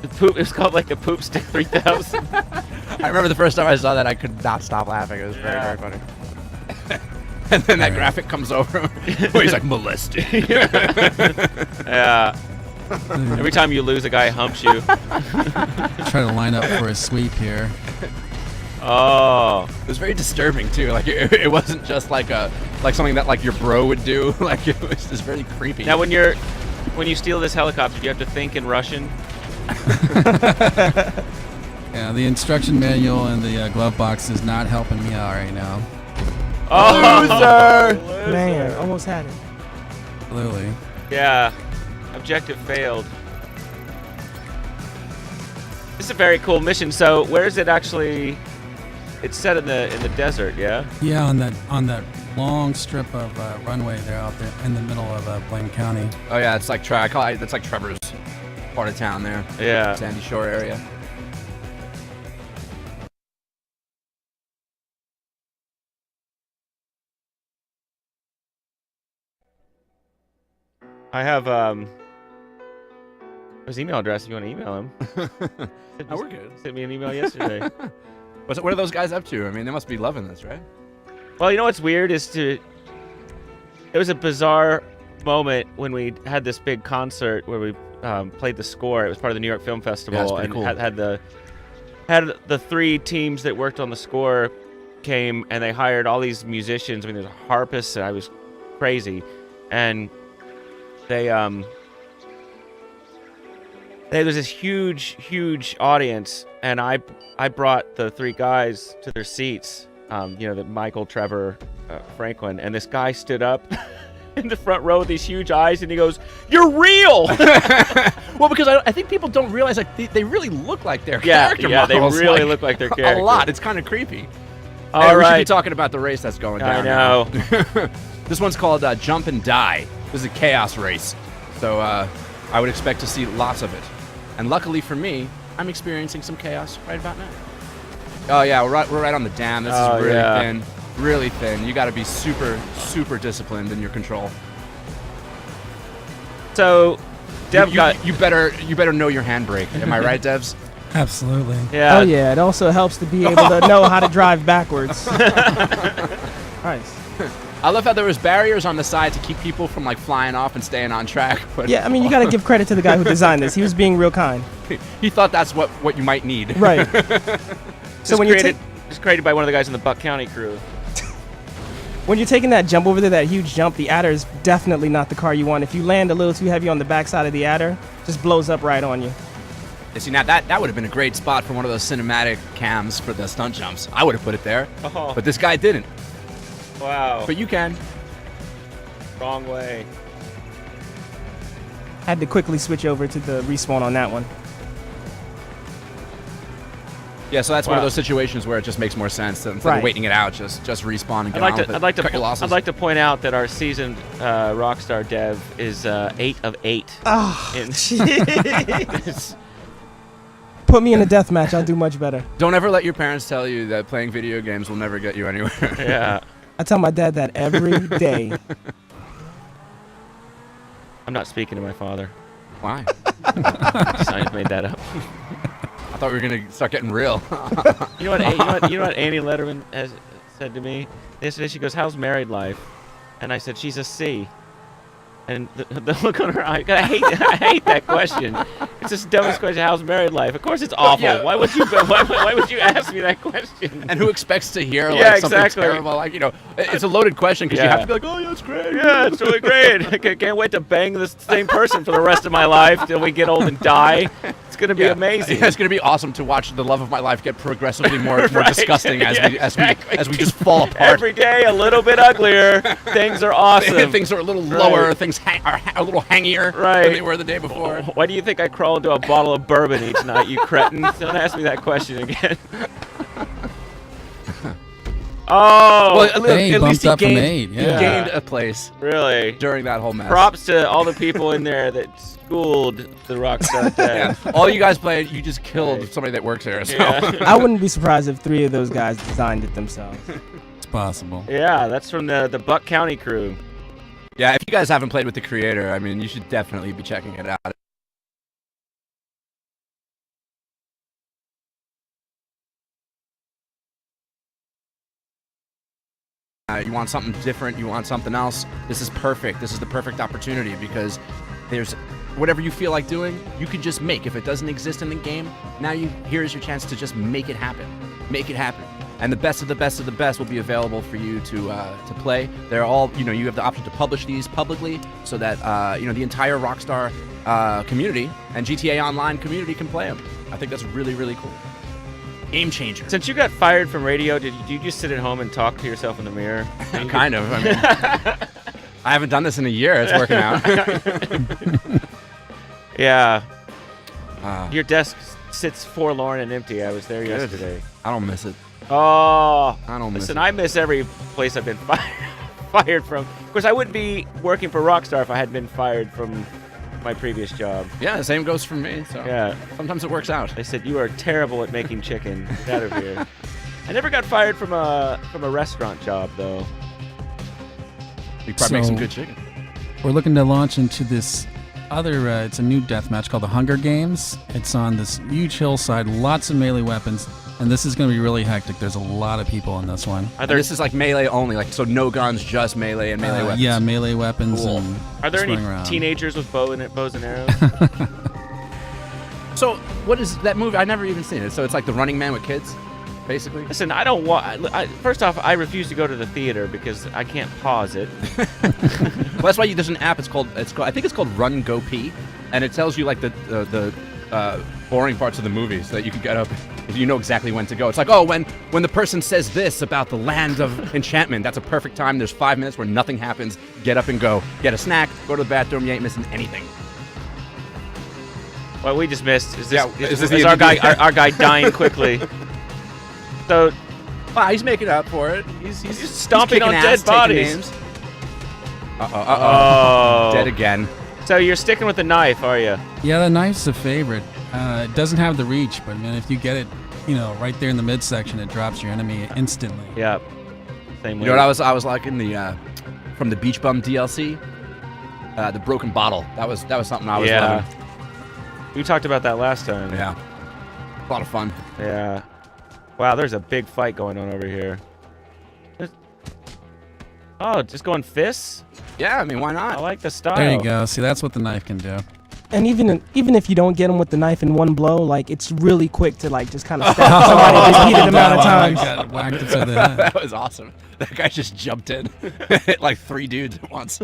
The poop. It's called like the Poop Stick 3000. I remember the first time I saw that, I could not stop laughing. It was very, Yeah. very funny. And then that graphic comes over where he's like molested. Yeah. Every time you lose, a guy humps you. Try to line up for a sweep here. Oh. It was very disturbing too. Like it wasn't just like something that like your bro would do. Like it was just very creepy. Now, when you steal this helicopter, you have to think in Russian. Yeah, the instruction manual and the glove box is not helping me out right now. Oh, Loser! Man, almost had it. Clearly. Yeah. Objective failed. This is a very cool mission. So, where is it actually? It's set in the desert, yeah. Yeah, on that long strip of runway there out there in the middle of Blaine County. Oh yeah, it's like I call it, that's like Trevor's part of town there. Yeah. Sandy Shore area. I have his email address if you want to email him. Oh, we're good. Sent me an email yesterday. What are those guys up to? I mean, they must be loving this, right? Well, you know what's weird is it was a bizarre moment when we had this big concert where we played the score. It was part of the New York Film Festival, Yeah, it's pretty and cool. had the 3 teams that worked on the score came, and they hired all these musicians. I mean, there's a harpist, and I was crazy, and there was this huge audience, and I brought the 3 guys to their seats, the Michael Trevor Franklin, and this guy stood up in the front row with these huge eyes, and he goes, "You're real!" Well, because I think people don't realize like they really look like their Yeah, character yeah, they models. really like, look like their character. A lot. It's kind of creepy. All Hey, we should be right. talking about the race that's going I down. know. Now. This one's called Jump and Die. This is a chaos race, so I would expect to see lots of it. And luckily for me, I'm experiencing some chaos right about now. Oh yeah, we're right on the dam. This is really thin, really thin. You got to be super, super disciplined in your control. So, Dev you better know your handbrake. Am I right, Devs? Absolutely. yeah. Oh yeah, it also helps to be able to know how to drive backwards. Nice. I love how there was barriers on the side to keep people from like flying off and staying on track. But Yeah, I mean, you got to give credit to the guy who designed this. He was being real kind. he thought that's what you might need. Right. So when It's created by one of the guys in the Buck County crew. when you're taking that jump over there, that huge jump, the adder is definitely not the car you want. If you land a little too heavy on the backside of the adder, just blows up right on you. You see, now that would have been a great spot for one of those cinematic cams for the stunt jumps. I would have put it there, Oh. but this guy didn't. Wow. But you can. Wrong way. Had to quickly switch over to the respawn on that one. Yeah, so that's one of Wow. those situations where it just makes more sense instead Right. of waiting it out. Just respawn and get on with it. Cut your losses. I'd like to point out that our seasoned Rockstar dev is 8 of 8. Oh, In- put me in a death match. I'll do much better. Don't ever let your parents tell you that playing video games will never get you anywhere. Yeah. I tell my dad that every day. I'm not speaking to my father. Why? I just made that up. I thought we were gonna start getting real. You know what Annie Letterman has said to me yesterday? She goes, "How's married life?" And I said, "She's a C." And the look on her eye, I hate that question. It's just the dumbest question. How's married life? Of course it's awful. Yeah. Why would you ask me that question? And who expects to hear like Yeah, something exactly. terrible? Like it's a loaded question because you Yeah. have to be like, oh yeah, it's great. Yeah, it's really great. I can't wait to bang this same person for the rest of my life till we get old and die. It's gonna be amazing. Yeah, it's gonna be awesome to watch the love of my life get progressively more Right. disgusting as Yeah, we exactly. as we just fall apart. Every day a little bit uglier. Things are awesome. Things are a little lower. Right. Things are a little hangier Right. than they were the day before. Why do you think I crawl into a bottle of bourbon each night, you cretin? Don't ask me that question again. Oh, Well, Hey, at least bumped he up from gained, 8, he yeah. gained a place really? during that whole mess. Props to all the people in there that schooled the Rockstar Yeah. dev. All you guys played, you just killed Right. somebody that works there. So. Yeah. I wouldn't be surprised if 3 of those guys designed it themselves. It's possible. Yeah, that's from the Buck County crew. Yeah, if you guys haven't played with the creator, I mean, you should definitely be checking it out. You want something different, you want something else, this is perfect. This is the perfect opportunity because there's whatever you feel like doing, you can just make. If it doesn't exist in the game, now here's your chance to just make it happen. Make it happen. And the best of the best of the best will be available for you to play. They're all, you have the option to publish these publicly so that, the entire Rockstar community and GTA Online community can play them. I think that's really, really cool. Game changer. Since you got fired from radio, did you just sit at home and talk to yourself in the mirror? Kind of. I mean, I haven't done this in a year. It's working out. Yeah. Uh, Your desk sits forlorn and empty. I was there Good. yesterday. I don't miss it. Oh. I don't miss Listen, it. I miss every place I've been fired from. Of course, I wouldn't be working for Rockstar if I hadn't been fired from my previous job. Yeah, the same goes for me. So Yeah. sometimes it works out. They said, "You are terrible at making chicken. Get out of here." I never got fired from a restaurant job though. We probably make some So- good chicken. We're looking to launch into this other, it's a new deathmatch called the Hunger Games. It's on this huge hillside, lots of melee weapons, and this is going to be really hectic. There's a lot of people in this one. Are And there this is like melee only, like so no guns, just melee and melee weapons. Yeah, melee weapons. Cool. And are there any swing around. teenagers with bows and arrows? So what is that movie? I never even seen it. So it's like The Running Man with kids, basically. Listen, I don't want. First off, I refuse to go to the theater because I can't pause it. Well, that's why there's an app. It's called I think it's called Run Go Pee, and it tells you like the boring parts of the movie so that you can get up You know exactly when to go. It's like, oh, when the person says this about the land of enchantment, that's a perfect time. There's 5 minutes where nothing happens. Get up and go. Get a snack. Go to the bathroom. You ain't missing anything. What we just missed is this, Yeah, is our guy dying quickly. So Wow, he's making up for it. He's stomping on dead bodies. Uh-oh. Dead again. So you're sticking with the knife, are you? Yeah, the knife's a favorite. It doesn't have the reach, but man, if you get it, right there in the midsection, it drops your enemy instantly. Yep. Same way. You know what I was like in the from the Beach Bum DLC? The broken bottle. That was something I was loving. We talked about that last time. Yeah. A lot of fun. Yeah. Wow, there's a big fight going on over here. Oh, just going fists? Yeah, I mean, why not? I like the style. There you go. See, that's what the knife can do. And even if you don't get him with the knife in one blow, like it's really quick to like just kind of stab somebody a repeated amount of times. Got whacked upside the head. That was awesome. That guy just jumped in, hit like 3 dudes at once.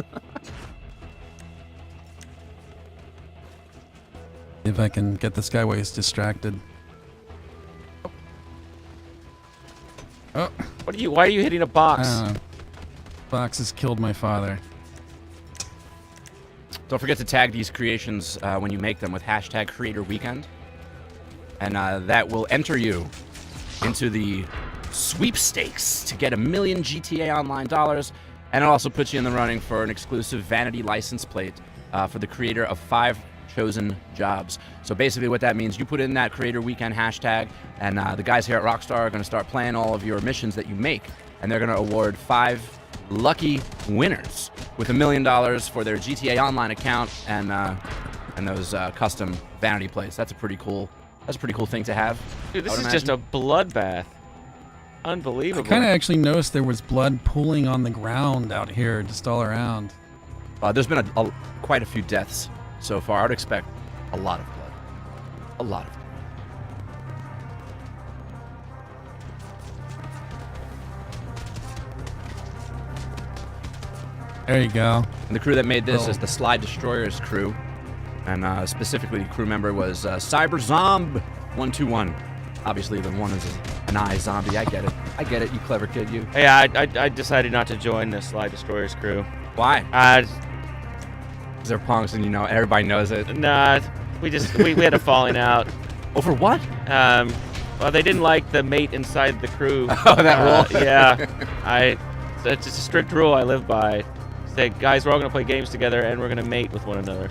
If I can get this guy while he's distracted. Oh, Why are you hitting a box? Box has killed my father. Don't forget to tag these creations when you make them with hashtag Creator Weekend, and that will enter you into the sweepstakes to get $1 million GTA Online dollars, and it also puts you in the running for an exclusive vanity license plate for the creator of 5 chosen jobs. So basically what that means, you put in that Creator Weekend hashtag, and the guys here at Rockstar are going to start playing all of your missions that you make, and they're going to award 5 lucky winners with $1 million for their GTA Online account and those custom vanity plates. That's a pretty cool thing to have. Dude, this is just a bloodbath. Unbelievable. I kind of actually noticed there was blood pooling on the ground out here, just all around. There's been quite a few deaths so far. I would expect a lot of blood. A lot of blood. There you go. And the crew that made this is the Slide Destroyers crew. And specifically, the crew member was CyberZomb 121. Obviously, the one is an eye zombie. I get it, you clever kid, you. Yeah, I decided not to join the Slide Destroyers crew. Why? 'Cause they're punks and everybody knows it. Nah, we had a falling out. Over what? Well, they didn't like the mate inside the crew. Oh, that rule? Yeah. It's just a strict rule I live by. Say, guys, we're all going to play games together and we're going to mate with one another.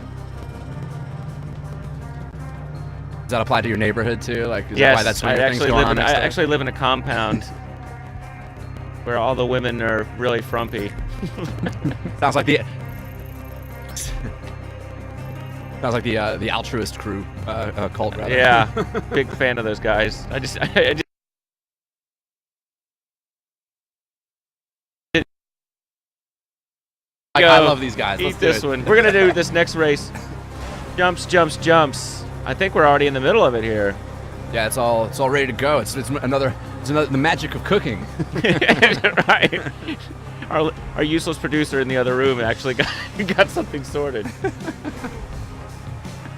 Does that apply to your neighborhood too? Like, is Yes, that why that's I things going on next door? actually live in a compound where all the women are really frumpy. Sounds like the altruist crew cult, rather. Yeah, big fan of those guys. I just I love these guys. Eat Let's do this it. one. We're gonna do this next race. Jumps, jumps, jumps. I think we're already in the middle of it here. Yeah, it's all ready to go. It's another the magic of cooking. Right. Our useless producer in the other room actually got something sorted.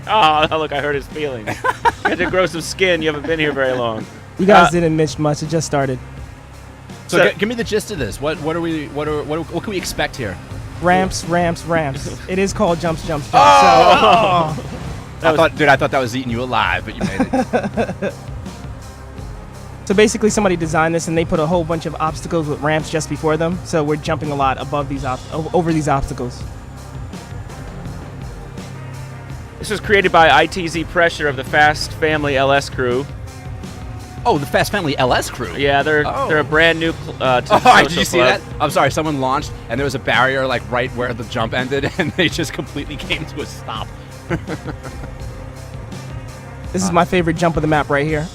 Oh, look, I hurt his feelings. You had to grow some skin. You haven't been here very long. You guys didn't miss much. It just started. So give me the gist of this. What can we expect here? Ramps. It is called jumps. Oh! I thought that was eating you alive, but you made it. So basically, somebody designed this and they put a whole bunch of obstacles with ramps just before them. So we're jumping a lot above these over these obstacles. This was created by ITZ Pressure of the Fast Family LS crew. Oh, the Fast Family LS crew. Yeah, they're a brand new. Did you see that? I'm sorry, someone launched and there was a barrier like right where the jump ended, and they just completely came to a stop. This is my favorite jump of the map right here.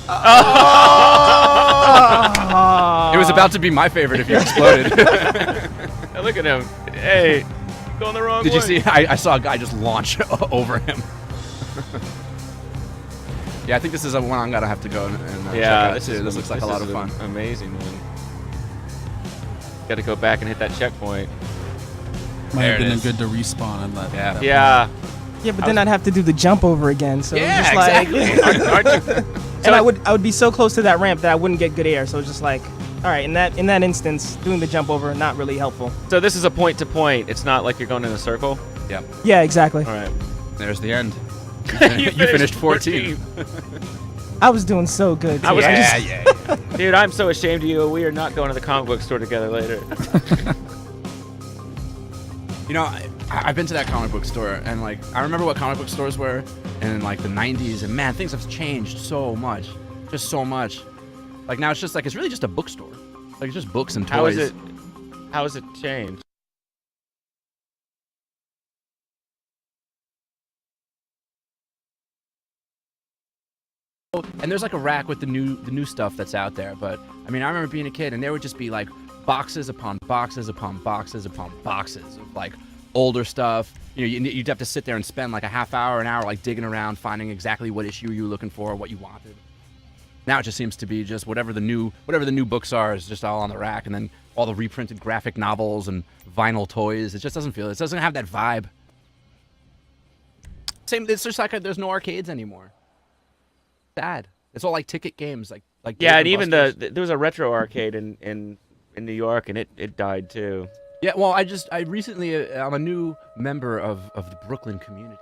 It was about to be my favorite if you exploded. Hey, look at him. Hey, going the wrong way. Did you see? I saw a guy just launch over him. Yeah, I think this is one I'm gonna have to go and check out too. This looks like a lot of fun. Amazing one. Got to go back and hit that checkpoint. Might There have it been is. good to respawn on that. Yeah. Yeah, but then I'd have to do the jump over again. So Yeah, just like, exactly. Aren't you And I would be so close to that ramp that I wouldn't get good air. So it's just like, all right, in that instance, doing the jump over, not really helpful. So this is a point to point. It's not like you're going in a circle. Yeah. Yeah, exactly. All right. There's the end. You finished 14. I was doing so good. I was Yeah. Dude, I'm so ashamed of you. We are not going to the comic book store together later. You know, I've been to that comic book store, and like I remember what comic book stores were in like the 90s, and man, things have changed so much, just so much. Like now it's just like it's really just a bookstore. Like it's just books and toys. How has it changed? And there's like a rack with the new stuff that's out there. But I mean, I remember being a kid, and there would just be like boxes upon boxes upon boxes upon boxes of like older stuff. You know, you'd have to sit there and spend like a half hour, an hour, like digging around, finding exactly what issue you were looking for, what you wanted. Now it just seems to be just whatever the new books are is just all on the rack, and then all the reprinted graphic novels and vinyl toys. It just doesn't feel. It doesn't have that vibe. Same. It's just like there's no arcades anymore. Sad. It's all like ticket games, like Yeah, Dave and even Buster's. there was a retro arcade in New York, and it died too. Yeah, well, I recently I'm a new member of the Brooklyn community.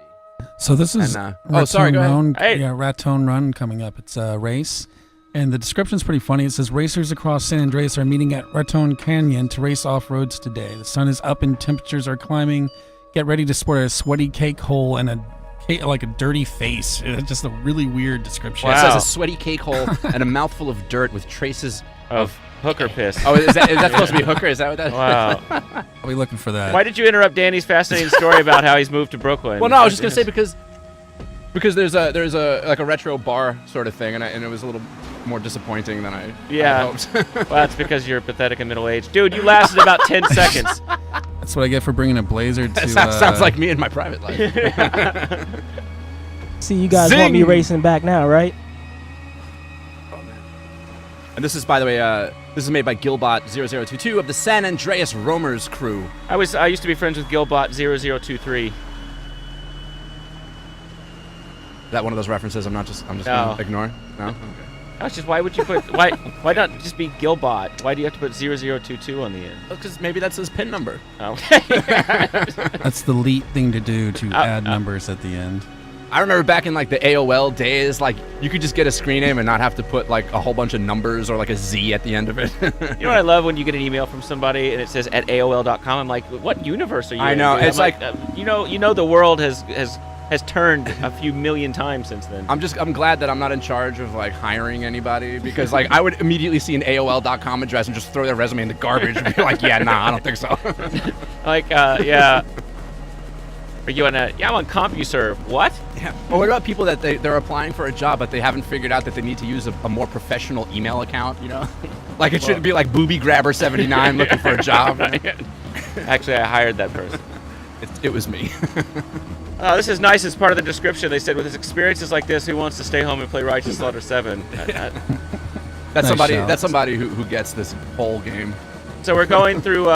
So this is And, oh, sorry, go ahead. Run, Hey. yeah, Raton Run coming up. It's a race, and the description's pretty funny. It says racers across San Andreas are meeting at Raton Canyon to race off roads today. The sun is up and temperatures are climbing. Get ready to sport a sweaty cake hole and a dirty face. It's just a really weird description. It Wow. says a sweaty cake hole and a mouthful of dirt with traces Of hooker piss. Oh, is that supposed to be hooker? Is that what that? Wow. Are we looking for that? Why did you interrupt Danny's fascinating story about how he's moved to Brooklyn? Well, no, I was just gonna say because there's a like a retro bar sort of thing, and it was a little more disappointing than I hoped. Well, that's because you're pathetic and middle-aged. Dude, you lasted about 10 seconds. That's what I get for bringing a blazer to. Sounds like me in my private life. See, you guys want me Zing! racing back now, right? And this is, by the way, this is made by Gilbot0022 of the San Andreas Roamers crew. I used to be friends with Gilbot0023. Is that one of those references I'm just No. gonna ignore? No. Okay. That's just why would you put why not just be Gilbot? Why do you have to put 0022 on the end? Because maybe that's his PIN number. Oh. That's the elite thing to do to add numbers at the end. I remember back in like the AOL days, like you could just get a screen name and not have to put like a whole bunch of numbers or like a Z at the end of it. You know what I love when you get an email from somebody and it says at AOL.com. I'm like, what universe are you? I in, know, dude? it's I'm like- you know the world has turned a few million times since then. I'm glad that I'm not in charge of like hiring anybody, because like I would immediately see an AOL.com address and just throw their resume in the garbage and be like, yeah, nah, I don't think so. Like, yeah. Are you on I'm on CompuServe. What? Yeah. Or what about people that they're applying for a job, but they haven't figured out that they need to use a more professional email account, you know? Like it shouldn't be like Booby Grabber 79 looking for a job. Actually, I hired that person. It was me. Oh, this is nice. As part of the description, they said, with his experiences like this, who wants to stay home and play Righteous Slaughter 7? That's Nice shout. That's somebody who gets this whole game. So we're going through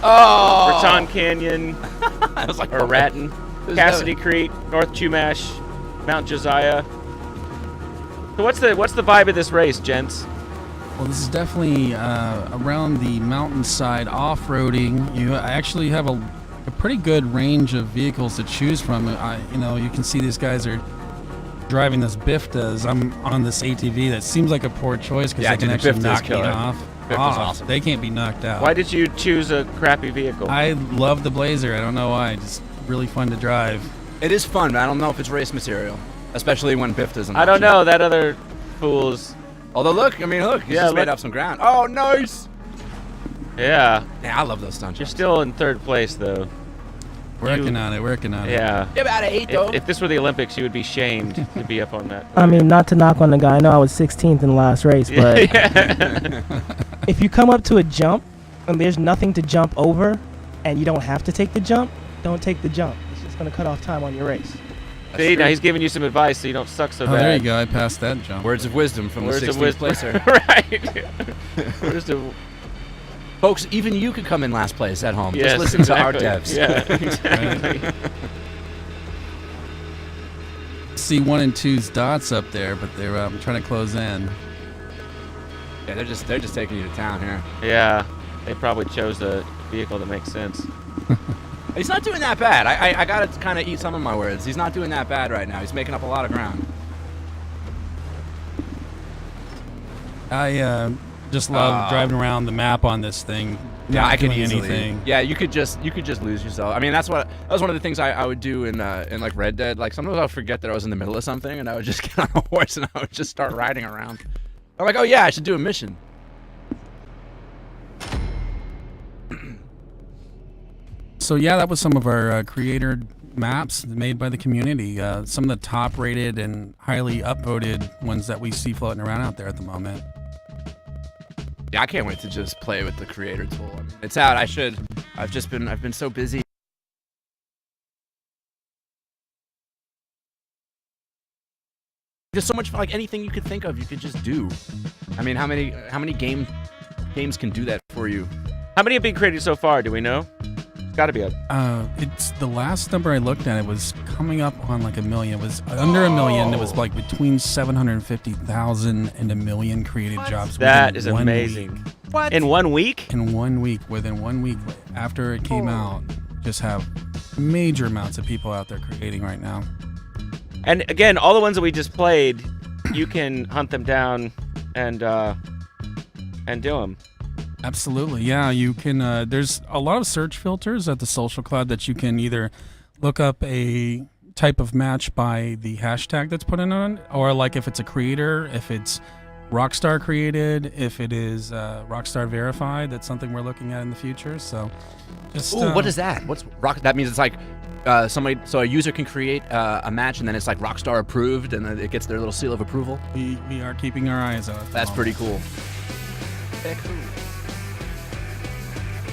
Oh! Raton Canyon, I was like, or Raton, There's Cassidy Creek, North Chumash, Mount Josiah. So what's the vibe of this race, gents? Well, this is definitely around the mountainside off-roading. You actually have a pretty good range of vehicles to choose from. You can see these guys are driving this Biftas. I'm on this ATV. That seems like a poor choice because Yeah, they can dude, the actually Bifta's knock me killer. off. Bifta's awesome. They can't be knocked out. Why did you choose a crappy vehicle? I love the Blazer. I don't know why. Just really fun to drive. It is fun, but I don't know if it's race material, especially when Biff doesn't. I don't know. That other fool's. Although look, he's Yeah, just made look. up some ground. Oh, nice. Yeah. Yeah, I love those stunts. You're still in third place, though. Working on it. Yeah. Give out of 8 though. If this were the Olympics, you would be shamed to be up on that. I mean, not to knock on the guy. I know I was 16th in the last race, but if you come up to a jump and there's nothing to jump over and you don't have to take the jump, don't take the jump. It's just going to cut off time on your race. See, now he's giving you some advice so you don't suck so Oh, bad. there you go. I passed that jump. Words of wisdom from Words the of 16th wisdom. placer. Right. Words of... Folks, even you could come in last place at home. Yes, Just listen to our exactly. devs. Yeah, exactly. see 1 and 2's dots up there, but they're trying to close in. Yeah, they're just taking you to town here. Yeah, they probably chose a vehicle that makes sense. He's not doing that bad. I gotta kind of eat some of my words. He's not doing that bad right now. He's making up a lot of ground. I just love driving around the map on this thing. Yeah, not I can doing easily. anything. Yeah, you could just lose yourself. I mean, that was one of the things I would do in like Red Dead. Like sometimes I would forget that I was in the middle of something, and I would just get on a horse and I would just start riding around. I'm like, oh yeah, I should do a mission. So yeah, that was some of our creator maps made by the community. Some of the top-rated and highly upvoted ones that we see floating around out there at the moment. Yeah, I can't wait to just play with the creator tool. I mean, it's out. I've been so busy. There's so much, like anything you could think of, you could just do. I mean, how many games can do that for you? How many have been created so far? Do we know? It's got to be It's the last number I looked at. It was coming up on like 1 million. It was under 1 million. It was like between 750,000 and 1 million created jobs. That within is 1 amazing. week. What? In 1 week? In 1 week, within 1 week after it came out, just have major amounts of people out there creating right now. And again, all the ones that we just played, you can hunt them down and do them. Absolutely, yeah. You can. There's a lot of search filters at the Socialclub that you can either look up a type of match by the hashtag that's put in on, or like if it's a creator, if it's Rockstar created, if it is Rockstar verified. That's something we're looking at in the future. So, just Ooh, what is that? What's rock? That means it's like somebody. So a user can create a match, and then it's like Rockstar approved, and then it gets their little seal of approval. We are keeping our eyes out. That's pretty cool.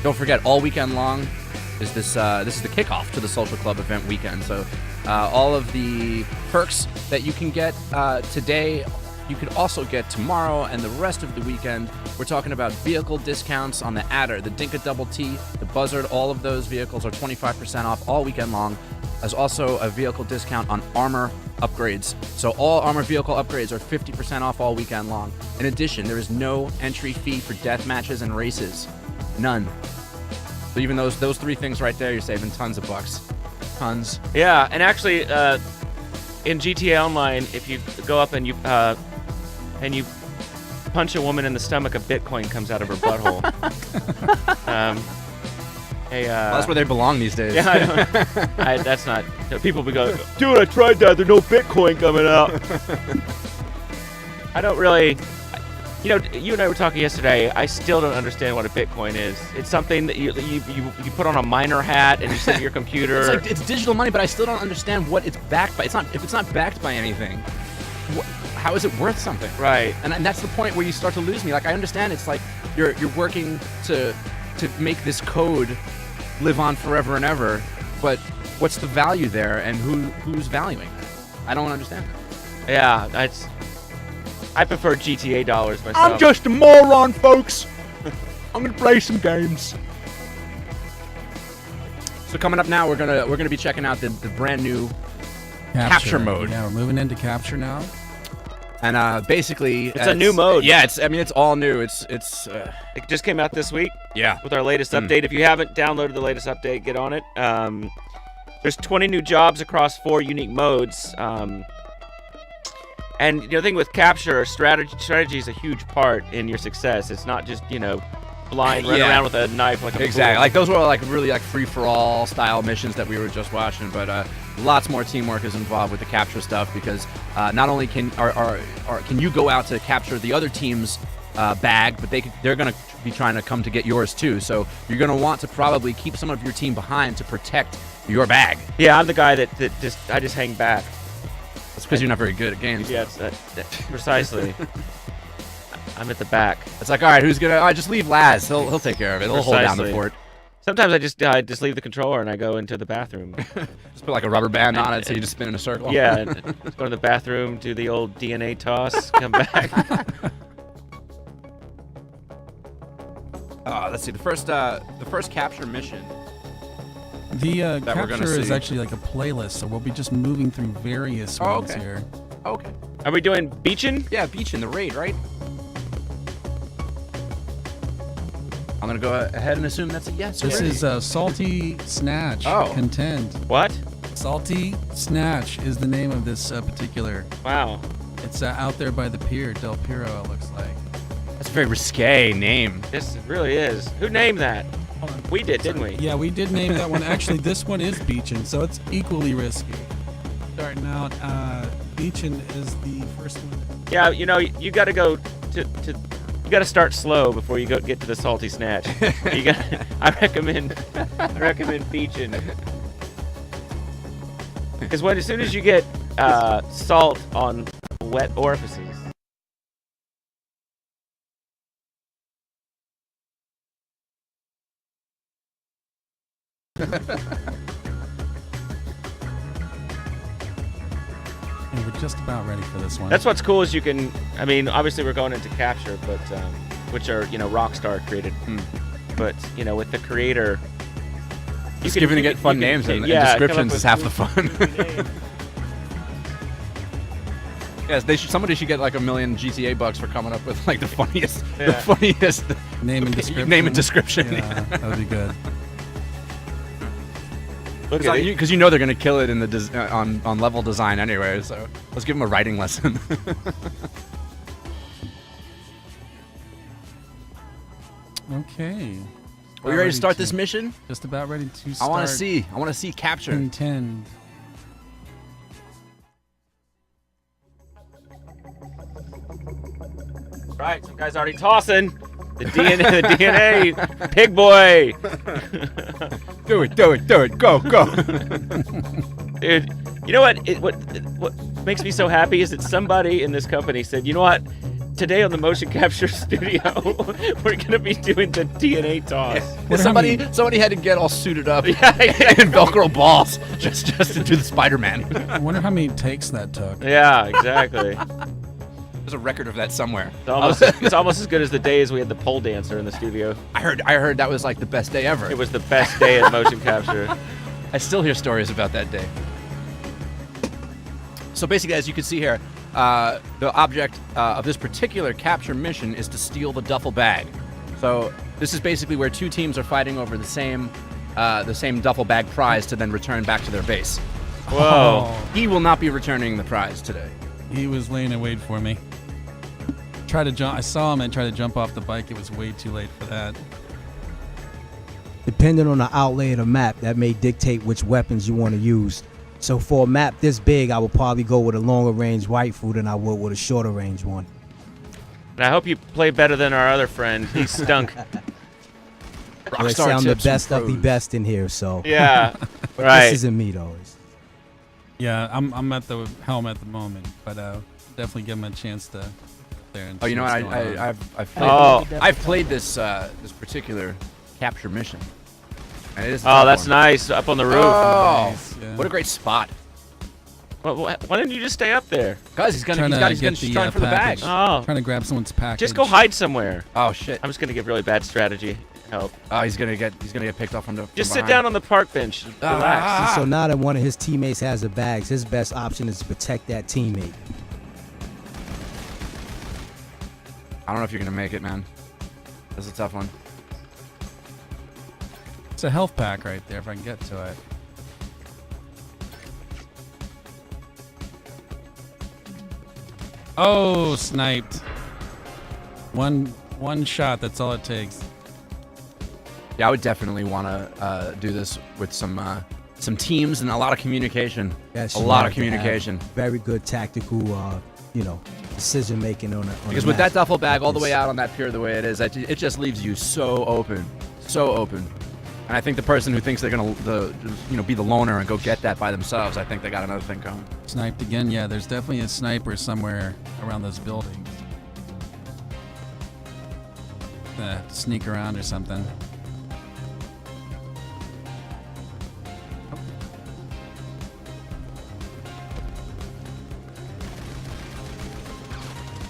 Don't forget, all weekend long is this is the kickoff to the Socialclub event weekend. So all of the perks that you can get today, you could also get tomorrow and the rest of the weekend. We're talking about vehicle discounts on the Adder, the Dinka Double T, the Buzzard. All of those vehicles are 25% off all weekend long. There's also a vehicle discount on armor upgrades. So all armor vehicle upgrades are 50% off all weekend long. In addition, there is no entry fee for death matches and races. None. So even those three things right there, you're saving tons of bucks. Tons. Yeah, and actually, in GTA Online, if you go up and you punch a woman in the stomach, a Bitcoin comes out of her butthole. Well, that's where they belong these days. Yeah, that's not. People be going, dude, I tried that. There's no Bitcoin coming out. I don't really. You know, you and I were talking yesterday. I still don't understand what a Bitcoin is. It's something that you put on a miner hat and you sit at your computer. It's digital money, but I still don't understand what it's backed by. If it's not backed by anything, how is it worth something? Right. And that's the point where you start to lose me. Like, I understand it's like you're working to make this code live on forever and ever, but what's the value there, and who's valuing it? I don't understand. Yeah, I prefer GTA dollars myself. I'm just a moron, folks. I'm gonna play some games. So coming up now, we're gonna be checking out the brand new capture mode. Yeah, we're moving into capture now. And basically, it's a new mode. Yeah, it's all new. It just came out this week. Yeah. With our latest update. If you haven't downloaded the latest update, get on it. There's 20 new jobs across 4 unique modes. And the thing with capture, strategy is a huge part in your success. It's not just blind run around with a knife like a exactly fool. like those were like really like free-for-all style missions that we were just watching, but lots more teamwork is involved with the capture stuff, because not only can you go out to capture the other team's bag, but they're going to be trying to come to get yours too. So you're going to want to probably keep some of your team behind to protect your bag. Yeah, I'm the guy that I just hang back. That's because you're not very good at games. Yeah, precisely. I'm at the back. It's like, all right, who's gonna? Just leave Laz. He'll take care of it. He'll hold down the Precisely. fort. Sometimes I just leave the controller and I go into the bathroom. Just put like a rubber band on it so you just spin in a circle. Yeah, and just go to the bathroom, do the old DNA toss, come back. Let's see. The first capture mission. The we're gonna capture is see. actually like a playlist, so we'll be just moving through various Oh, ones okay. here. Okay. Are we doing beachin'? Yeah, beach in the raid, right? I'm gonna go ahead and assume that's a yes. This already. is Salty Snatch Oh. Contend. What? Salty Snatch is the name of this particular. Wow. It's out there by the pier, Del Piro, it looks like. That's a very risque name. This really is. Who named that? Hold on. We did, didn't we? Yeah, we did name that one. Actually, this one is Beachin', so it's equally risky. Starting out, Beachin' is the first one. Yeah, you know, you got to go to you got to start slow before you get to the salty snatch. You got. I recommend beachin'. Because as soon as you get salt on wet orifices. And we're just about ready for this one. That's what's cool is you can. I mean, obviously we're going into capture, but which are Rockstar created. But with the creator, Just giving it fun names and descriptions is half the fun. Yes, somebody should get like $1 million GTA bucks for coming up with like the funniest name and description. name and description. Yeah, that would be good. Look at it. Because they're gonna kill it in the on level design anyway. So let's give them a writing lesson. Okay. Are we ready to start this mission? Just about ready to I start. want to see capture. Contend. Right, some guy's already tossing the DNA, pig boy. Do it, go. Dude, you know what makes me so happy is that somebody in this company said, you know what? Today on the motion capture studio, we're gonna be doing the DNA toss. What Somebody had to get all suited up Yeah, exactly. and Velcro balls just to do the Spider-Man. I wonder how many takes that took. Yeah, exactly. There's a record of that somewhere. It's almost as good as the days we had the pole dancer in the studio. I heard that was like the best day ever. It was the best day at motion capture. I still hear stories about that day. So basically, as you can see here, the object of this particular capture mission is to steal the duffel bag. So this is basically where two teams are fighting over the same duffel bag prize to then return back to their base. Whoa. He will not be returning the prize today. He was laying in wait for me. Tried to jump. I saw him and tried to jump off the bike. It was way too late for that. Depending on the outlay of the map, that may dictate which weapons you want to use. So for a map this big, I would probably go with a longer range rifle than I would with a shorter range one. And I hope you play better than our other friend. He stunk. They sound the best of the best in here, so. Yeah, But right. This isn't me though. Yeah, I'm at the helm at the moment, but definitely give him a chance to there. And Oh, you know see what? what's going on. I've played this particular capture mission. And it is a Oh, tough that's one. nice. Up on the roof. Oh, Nice, yeah. what a great spot, Why didn't you just stay up there? guys! He's Trying gonna to get he's the, trying for the bag. package. Oh, Trying to grab someone's package. just go hide somewhere. Oh shit! I'm just gonna give really bad strategy help. Oh, he's gonna get picked off from the. Just from sit behind. down on the park bench. And relax. So now that one of his teammates has the bags, his best option is to protect that teammate. I don't know if you're gonna make it, man. This is a tough one. It's a health pack right there if I can get to it. Oh, sniped. One shot, that's all it takes. Yeah, I would definitely want to do this with some teams and a lot of communication. Yes, A you lot have of to have communication. Very good tactical, decision making on a Because with that duffel bag all the way out on that pier the way it is, it just leaves you so open. And I think the person who thinks they're gonna be the loner and go get that by themselves, I think they got another thing coming. Sniped again. Yeah, there's definitely a sniper somewhere around those buildings. Sneak around or something.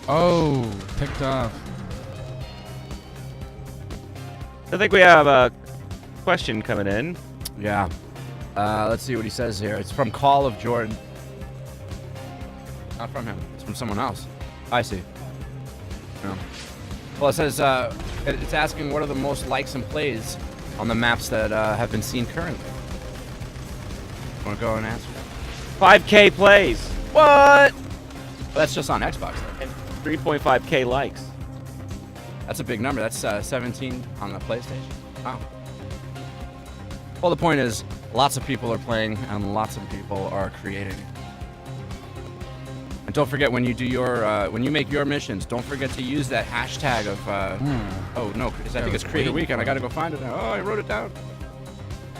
Oh, picked off. I think we have a question coming in. Yeah. Let's see what he says here. It's from Call of Jordan. Not from him. It's from someone else. I see. Yeah. Well, it says it's asking what are the most likes and plays on the maps that have been seen currently. Want to go and answer? 5K plays. What? Well, that's just on Xbox, though. And 3.5K likes. That's a big number. That's 17 on the PlayStation. Wow. Well, the point is, lots of people are playing and lots of people are creating. And don't forget when you do your, when you make your missions, don't forget to use that hashtag of. Oh no, I think it's Creator Weekend. I gotta go find it now. Oh, I wrote it down.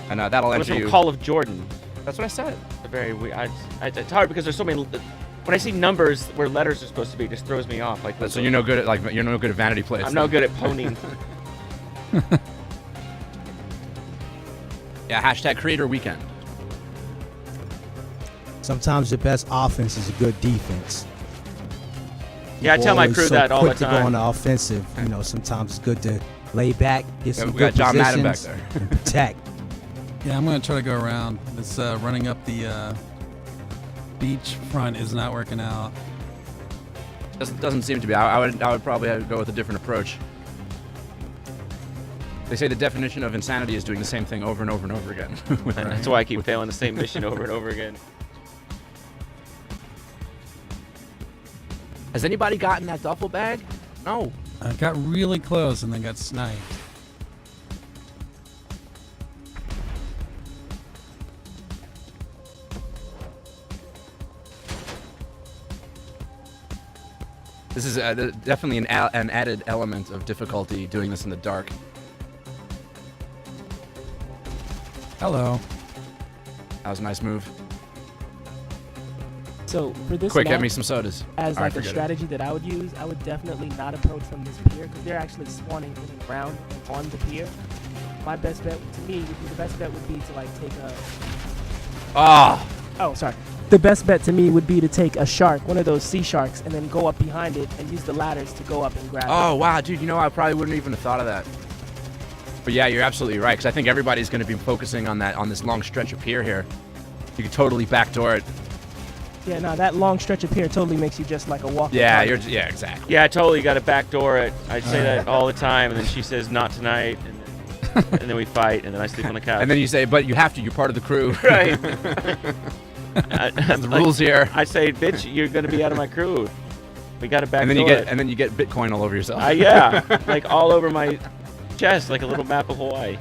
And that'll It was enter from you. Call of Jordan. That's what I said. It's very weird. It's hard because there's so many. When I see numbers where letters are supposed to be, it just throws me off. Like So you're no good at you're no good at vanity plays. I'm no good at ponying. Yeah, hashtag Creator Weekend. Sometimes the best offense is a good defense. Yeah, I tell my Always crew so that all the quick to go on time. the offensive. You know, sometimes it's good to lay back, get some we good got John Madden back positions, there. and protect. Yeah, I'm gonna try to go around. This running up the beach front is not working out. Doesn't seem to be. I would probably have to go with a different approach. They say the definition of insanity is doing the same thing over and over and over again. That's why I keep failing the same mission over and over again. Has anybody gotten that duffel bag? No. I got really close and then got sniped. This is definitely an added element of difficulty doing this in the dark. Hello. That was a nice move. So for this Quick, map, get me some sodas. as All right, like a forget it. strategy that I would use, I would definitely not approach from this pier because they're actually spawning in the ground on the pier. My best bet to me would be the best bet would be to like take a. Ah! Oh, sorry. The best bet to me would be to take a shark, one of those sea sharks, and then go up behind it and use the ladders to go up and grab Oh, it. wow, dude, you know, I probably wouldn't even have thought of that. But yeah, you're absolutely right, because I think everybody's going to be focusing on this long stretch of pier here. You could totally backdoor it. Yeah, no, that long stretch of pier totally makes you just like a walk. Yeah, yeah, exactly. Yeah, I totally got to backdoor it. I say that all the time, and then she says not tonight, and then we fight, and then I sleep on the couch. And then you say, but you have to, you're part of the crew. Right. The rules here. I say, bitch, you're gonna be out of my crew. We got to backdoor And then you it. get Bitcoin all over yourself. Yeah, like all over my chest, like a little map of Hawaii.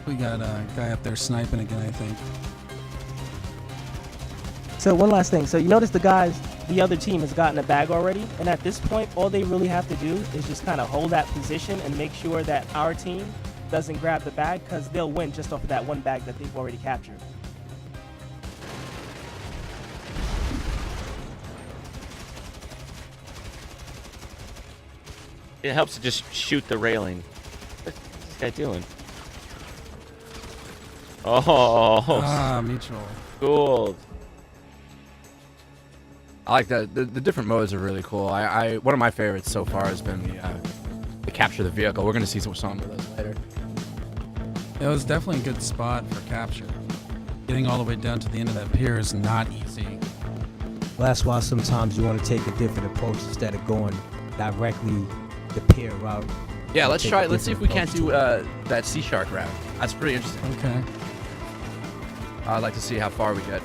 We got a guy up there sniping again, I think. So one last thing. So you notice the other team has gotten a bag already, and at this point, all they really have to do is just kind of hold that position and make sure that our team doesn't grab the bag, because they'll win just off of that one bag that they've already captured. It helps to just shoot the railing. What's this guy doing? Oh, Mutual. cool. I like that. The different modes are really cool. One of my favorites so far has been the capture the vehicle. We're going to see some of those later. It was definitely a good spot for capture. Getting all the way down to the end of that pier is not easy. Well, that's why sometimes you want to take a different approach instead of going directly the pier route. Yeah, let's Take try. a Let's see if we different can't approach do that sea shark route. That's pretty interesting. Okay. I'd like to see how far we get.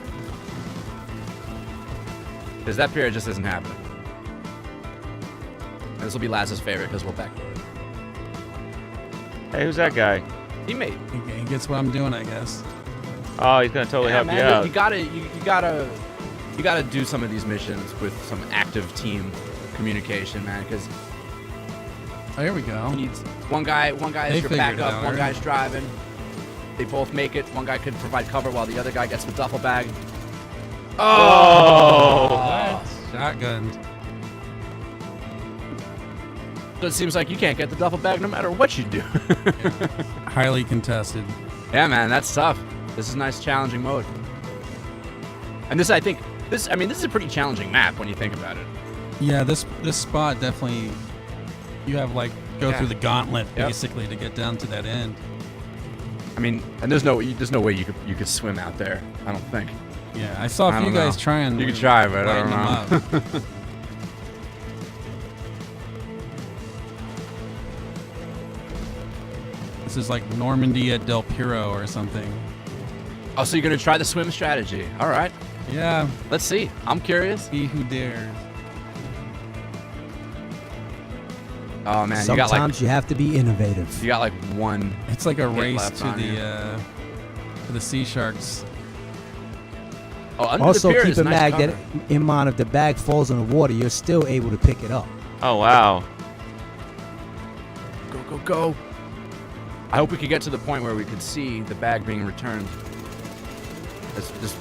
Because that pier just isn't happening. And this will be Laz's favorite because we'll backdoor it. Hey, who's that guy? Teammate. He gets what I'm doing, I guess. Oh, he's gonna totally help you man, out. you gotta do some of these missions with some active team communication, man. Because Oh, here we go. you need one guy They is your figured it backup, out, one right? guy's driving. They both make it. One guy could provide cover while the other guy gets the duffel bag. Oh! Shotgunned. So it seems like you can't get the duffel bag no matter what you do. Highly contested. Yeah, man, that's tough. This is a nice, challenging mode. And this, I think, this is a pretty challenging map when you think about it. Yeah, this spot definitely, you have like go Yeah. through the gauntlet Yep. basically to get down to that end. I mean, and there's no way you could swim out there. I don't think. Yeah, I saw I a few don't know. guys trying. You could try, but I don't lighting them know. up. This is like Normandy at Del Puro or something. Oh, so you're gonna try the swim strategy? All right, Yeah, let's see. I'm curious. he who dares. Oh man, Sometimes you have to be innovative. you got like one. It's like a Hit race left to on you. the sea sharks. Oh, under Also, the pier keep is in, nice that cover. in mind if the bag falls in the water, you're still able to pick it up. Oh wow. Go, go, go. I hope we could get to the point where we could see the bag being returned. This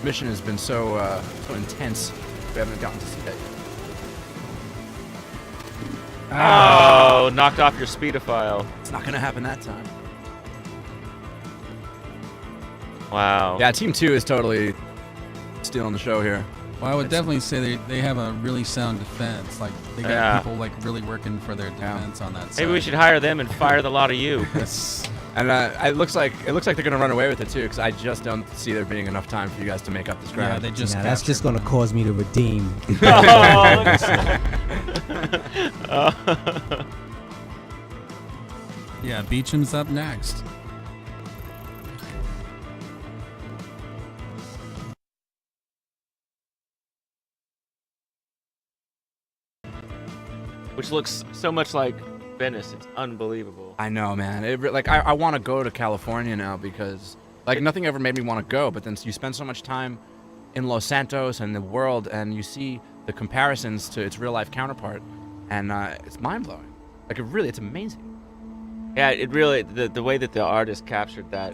mission has been so intense. We haven't gotten to see that yet. Oh, knocked off your speedophile. It's not gonna happen that time. Wow. Yeah, Team 2 is totally stealing the show here. Well, I would definitely say they have a really sound defense. Like they got Yeah. people like really working for their defense on that side. Maybe we should hire them and fire the lot of you. Yes. And it looks like they're gonna run away with it too, because I just don't see there being enough time for you guys to make up this Yeah, ground. they just. Now, that's just captured going to cause me to redeem. Yeah, Beecham's up next. Which looks so much like Venice. It's unbelievable. I know, man. I want to go to California now because nothing ever made me want to go. But then you spend so much time in Los Santos and the world, and you see the comparisons to its real life counterpart, and it's mind blowing. It's amazing. Yeah, it really the way that the artist captured that.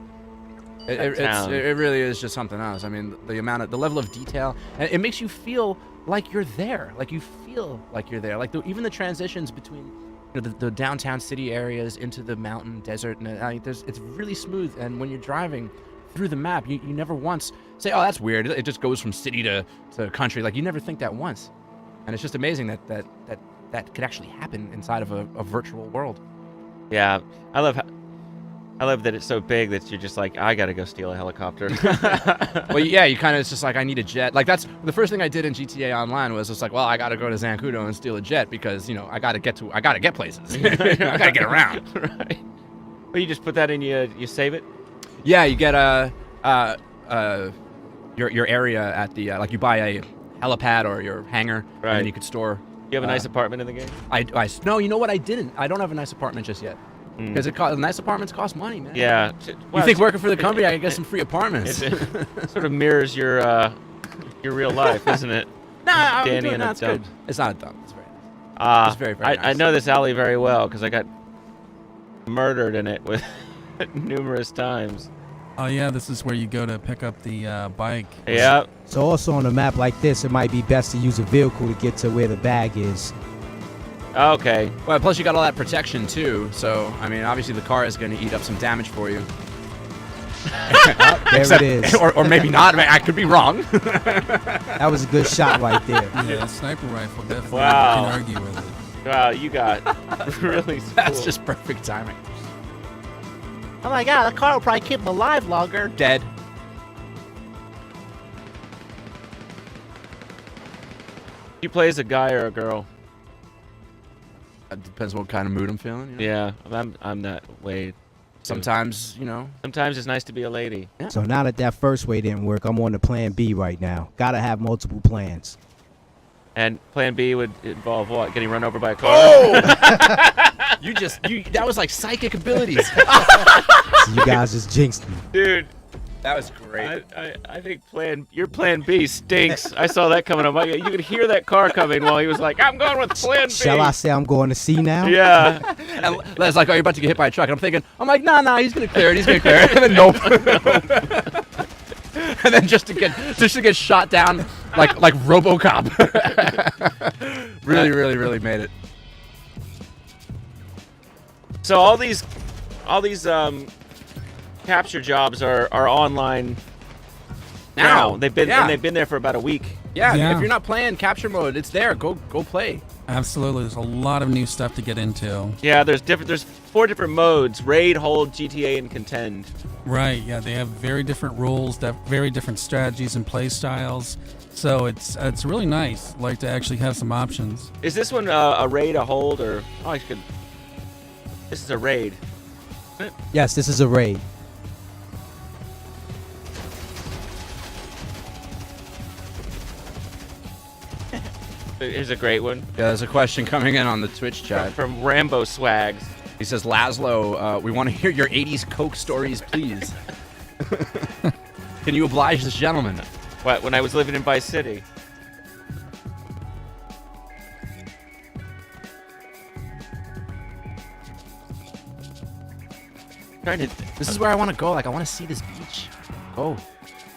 town. It really is just something else. I mean, the level of detail, and it makes you feel like you're there. Like you feel like you're there. Like even the transitions between the downtown city areas into the mountain desert, and it's really smooth. And when you're driving through the map, you never once say, "Oh, that's weird." It just goes from city to country. Like you never think that once, and it's just amazing that could actually happen inside of a virtual world. Yeah, I love that it's so big that you're just like, I gotta go steal a helicopter. Well, yeah, it's just like, I need a jet. Like that's the first thing I did in GTA Online was just like, well, I gotta go to Zancudo and steal a jet because I gotta get places. I gotta get around. Right. Well, you just put that in, you save it. Yeah, you get your area at the like you buy a helipad or your hangar, Right. and you could store. You have a nice apartment in the game. No, you know what? I didn't. I don't have a nice apartment just yet. Because nice apartments cost money, man. Yeah. You think working for the company, I can get some free apartments? It sort of mirrors your real life, isn't it? Nah, Danny in a it's dump. good. It's not a dump. It's very nice. It's very, very I nice. know this alley very well because I got murdered in it with numerous times. Oh yeah, this is where you go to pick up the bike. Yeah. So also on a map like this, it might be best to use a vehicle to get to where the bag is. Okay. Well, plus you got all that protection too. So I mean, obviously the car is going to eat up some damage for you. There it is. or maybe not. I mean, I could be wrong. That was a good shot right there. Yeah, a sniper rifle definitely. Wow. You can argue with it. Wow, you got really cool. That's just perfect timing. Oh my god, the car will probably keep him alive longer. Dead. You play as a guy or a girl? It depends what kind of mood I'm feeling. Yeah, I'm that way. Sometimes, Sometimes it's nice to be a lady. So now that first way didn't work, I'm on to plan B right now. Gotta have multiple plans. And plan B would involve what? Getting run over by a car? Oh! That was like psychic abilities. So you guys just jinxed me. Dude, That was great. I think your plan B stinks. I saw that coming up. You could hear that car coming while he was like, I'm going with plan B. Shall I say I'm going to C now? Yeah. And Les like, oh, you're about to get hit by a truck. And I'm thinking, nah, he's gonna clear it. And then nope. And then just to get shot down like RoboCop. Really made it. So all these capture jobs are online now. They've been there for about a week. Yeah, Yeah. if you're not playing capture mode, it's there. Go play. Absolutely, there's a lot of new stuff to get into. Yeah, there's 4 different modes: raid, hold, GTA, and contend. Right, yeah, they have very different rules, very different strategies and play styles. So it's really nice, like to actually have some options. Is this one a raid, a hold, or I could? This is a raid. Yes, this is a raid. Here's a great one Yeah, there's a question coming in on the Twitch chat. from Rambo Swags. He says, Laszlo, we want to hear your 80s Coke stories, please. Can you oblige this gentleman? What? When I was living in Vice City. Trying to. This is where I want to go. Like, I want to see this beach. Oh.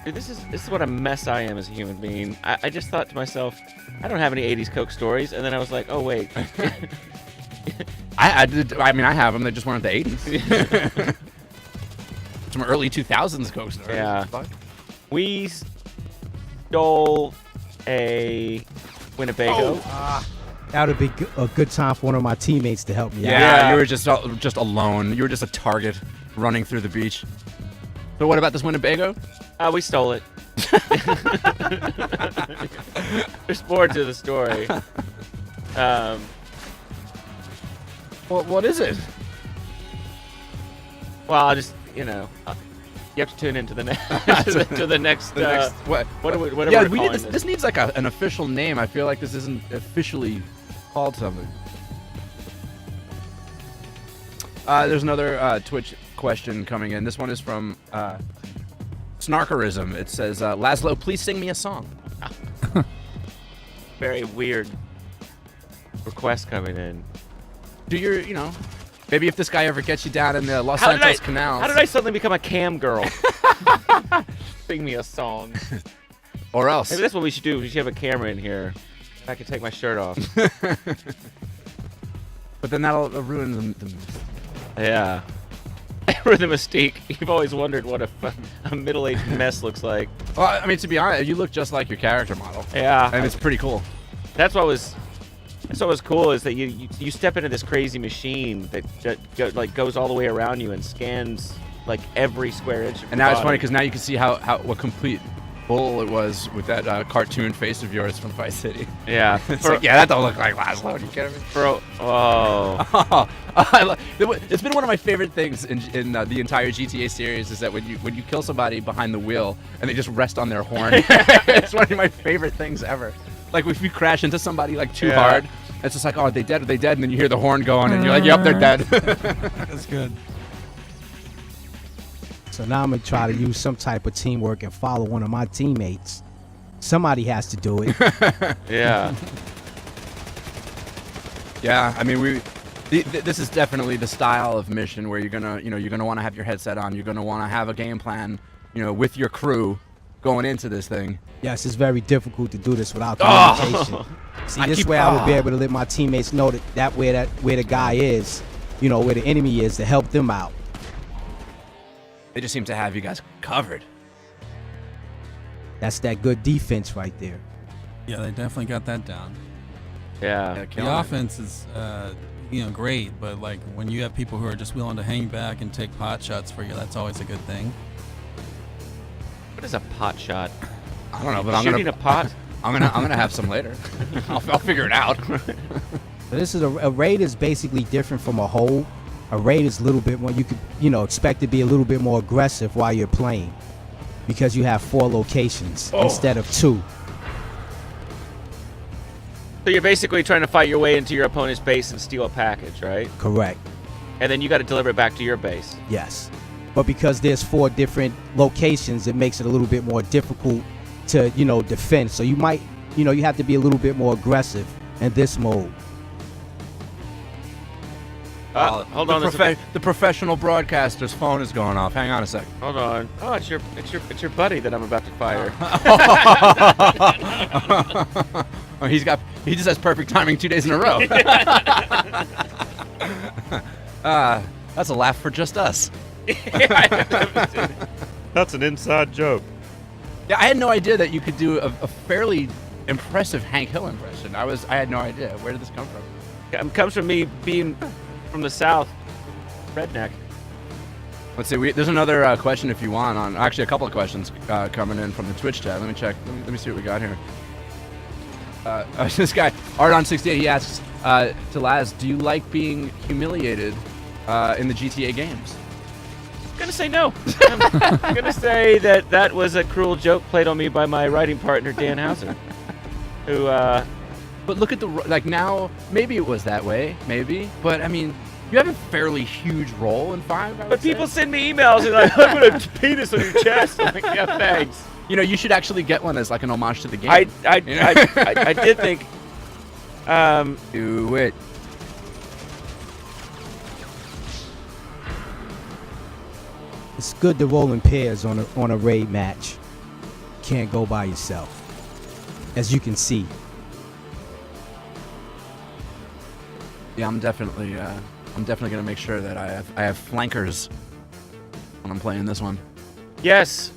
Dude, this is what a mess I am as a human being. I just thought to myself, I don't have any 80s Coke stories, and then I was like, oh wait. I mean, I have them. They just weren't the 80s. Some early 2000s Coke stories. Yeah. Fuck. We stole a Winnebago. That would be a good time for one of my teammates to help me out. Yeah, you were just alone. You were just a target running through the beach. So what about this Winnebago? We stole it. There's more to the story. What is it? Well, I'll just, you have to tune into the next to the next. What? Whatever. Yeah, we're we need calling this. This needs like an official name. I feel like this isn't officially called something. There's another Twitch question coming in. This one is from Snarkerism. It says, Laszlo, please sing me a song. Very weird request coming in. Do your, maybe if this guy ever gets you down in the Los Santos canals. How did I suddenly become a cam girl? Sing me a song. Or else. Maybe that's what we should do. We should have a camera in here. I can take my shirt off. But then that'll ruin the Yeah. For the mystique. You've always wondered what a middle-aged mess looks like. Well, I mean, to be honest, you look just like your character model. Yeah. And it's pretty cool. That's what was cool is that you step into this crazy machine that goes all the way around you and scans like every square inch of And your now it's body. funny because now you can see what complete bull it was with that cartoon face of yours from Vice City. Yeah. It's like, yeah, that don't look like Laszlo. Are you kidding me? Oh. It's been one of my favorite things in the entire GTA series is that when you kill somebody behind the wheel and they just rest on their horn. It's one of my favorite things ever. Like if you crash into somebody like too hard, it's just like, oh, are they dead? Are they dead? And then you hear the horn going and you're like, yep, they're dead. That's good. So now I'm going to try to use some type of teamwork and follow one of my teammates. Somebody has to do it. Yeah. Yeah, I mean, this is definitely the style of mission where you're gonna want to have your headset on. You're gonna want to have a game plan, with your crew going into this thing. Yes, it's very difficult to do this without communication. See, this way I would be able to let my teammates know that where the guy is, where the enemy is, to help them out. They just seem to have you guys covered. That's that good defense right there. Yeah, they definitely got that down. Yeah. The offense is, great, but like when you have people who are just willing to hang back and take pot shots for you, that's always a good thing. What is a pot shot? I don't know, but Shooting a pot? I'm gonna have some later. I'll figure it out. So this is a raid is basically different from a hold. A raid is a little bit more, you could, expect to be a little bit more aggressive while you're playing because you have 4 locations instead of 2. So you're basically trying to fight your way into your opponent's base and steal a package, right? Correct. And then you got to deliver it back to your base. Yes. But because there's 4 different locations, it makes it a little bit more difficult to, defend. So you might, you have to be a little bit more aggressive in this mode. Hold on. The professional broadcaster's phone is going off. Hang on a sec. Hold on. Oh, it's your buddy that I'm about to fire. Oh, he just has perfect timing 2 days in a row. That's a laugh for just us. That's an inside joke. Yeah, I had no idea that you could do a fairly impressive Hank Hill impression. I had no idea. Where did this come from? It comes from me being from the South, redneck. Let's see. There's another question if you want. On actually a couple of questions coming in from the Twitch chat. Let me check. Let me see what we got here. This guy Art on68, he asks to Laz, do you like being humiliated in the GTA games? I'm gonna say no. I'm gonna say that was a cruel joke played on me by my writing partner Dan Hauser, who. But look at now. Maybe it was that way. Maybe. But I mean, you have a fairly huge role in 5. But people send me emails and like, I'm gonna penis on your chest. I'm like, yeah, thanks. You know, you should actually get one as like an homage to the game. I did think. Do it. It's good to roll in pairs on a raid match. Can't go by yourself, as you can see. Yeah, I'm definitely gonna make sure that I have flankers when I'm playing this one. Yes.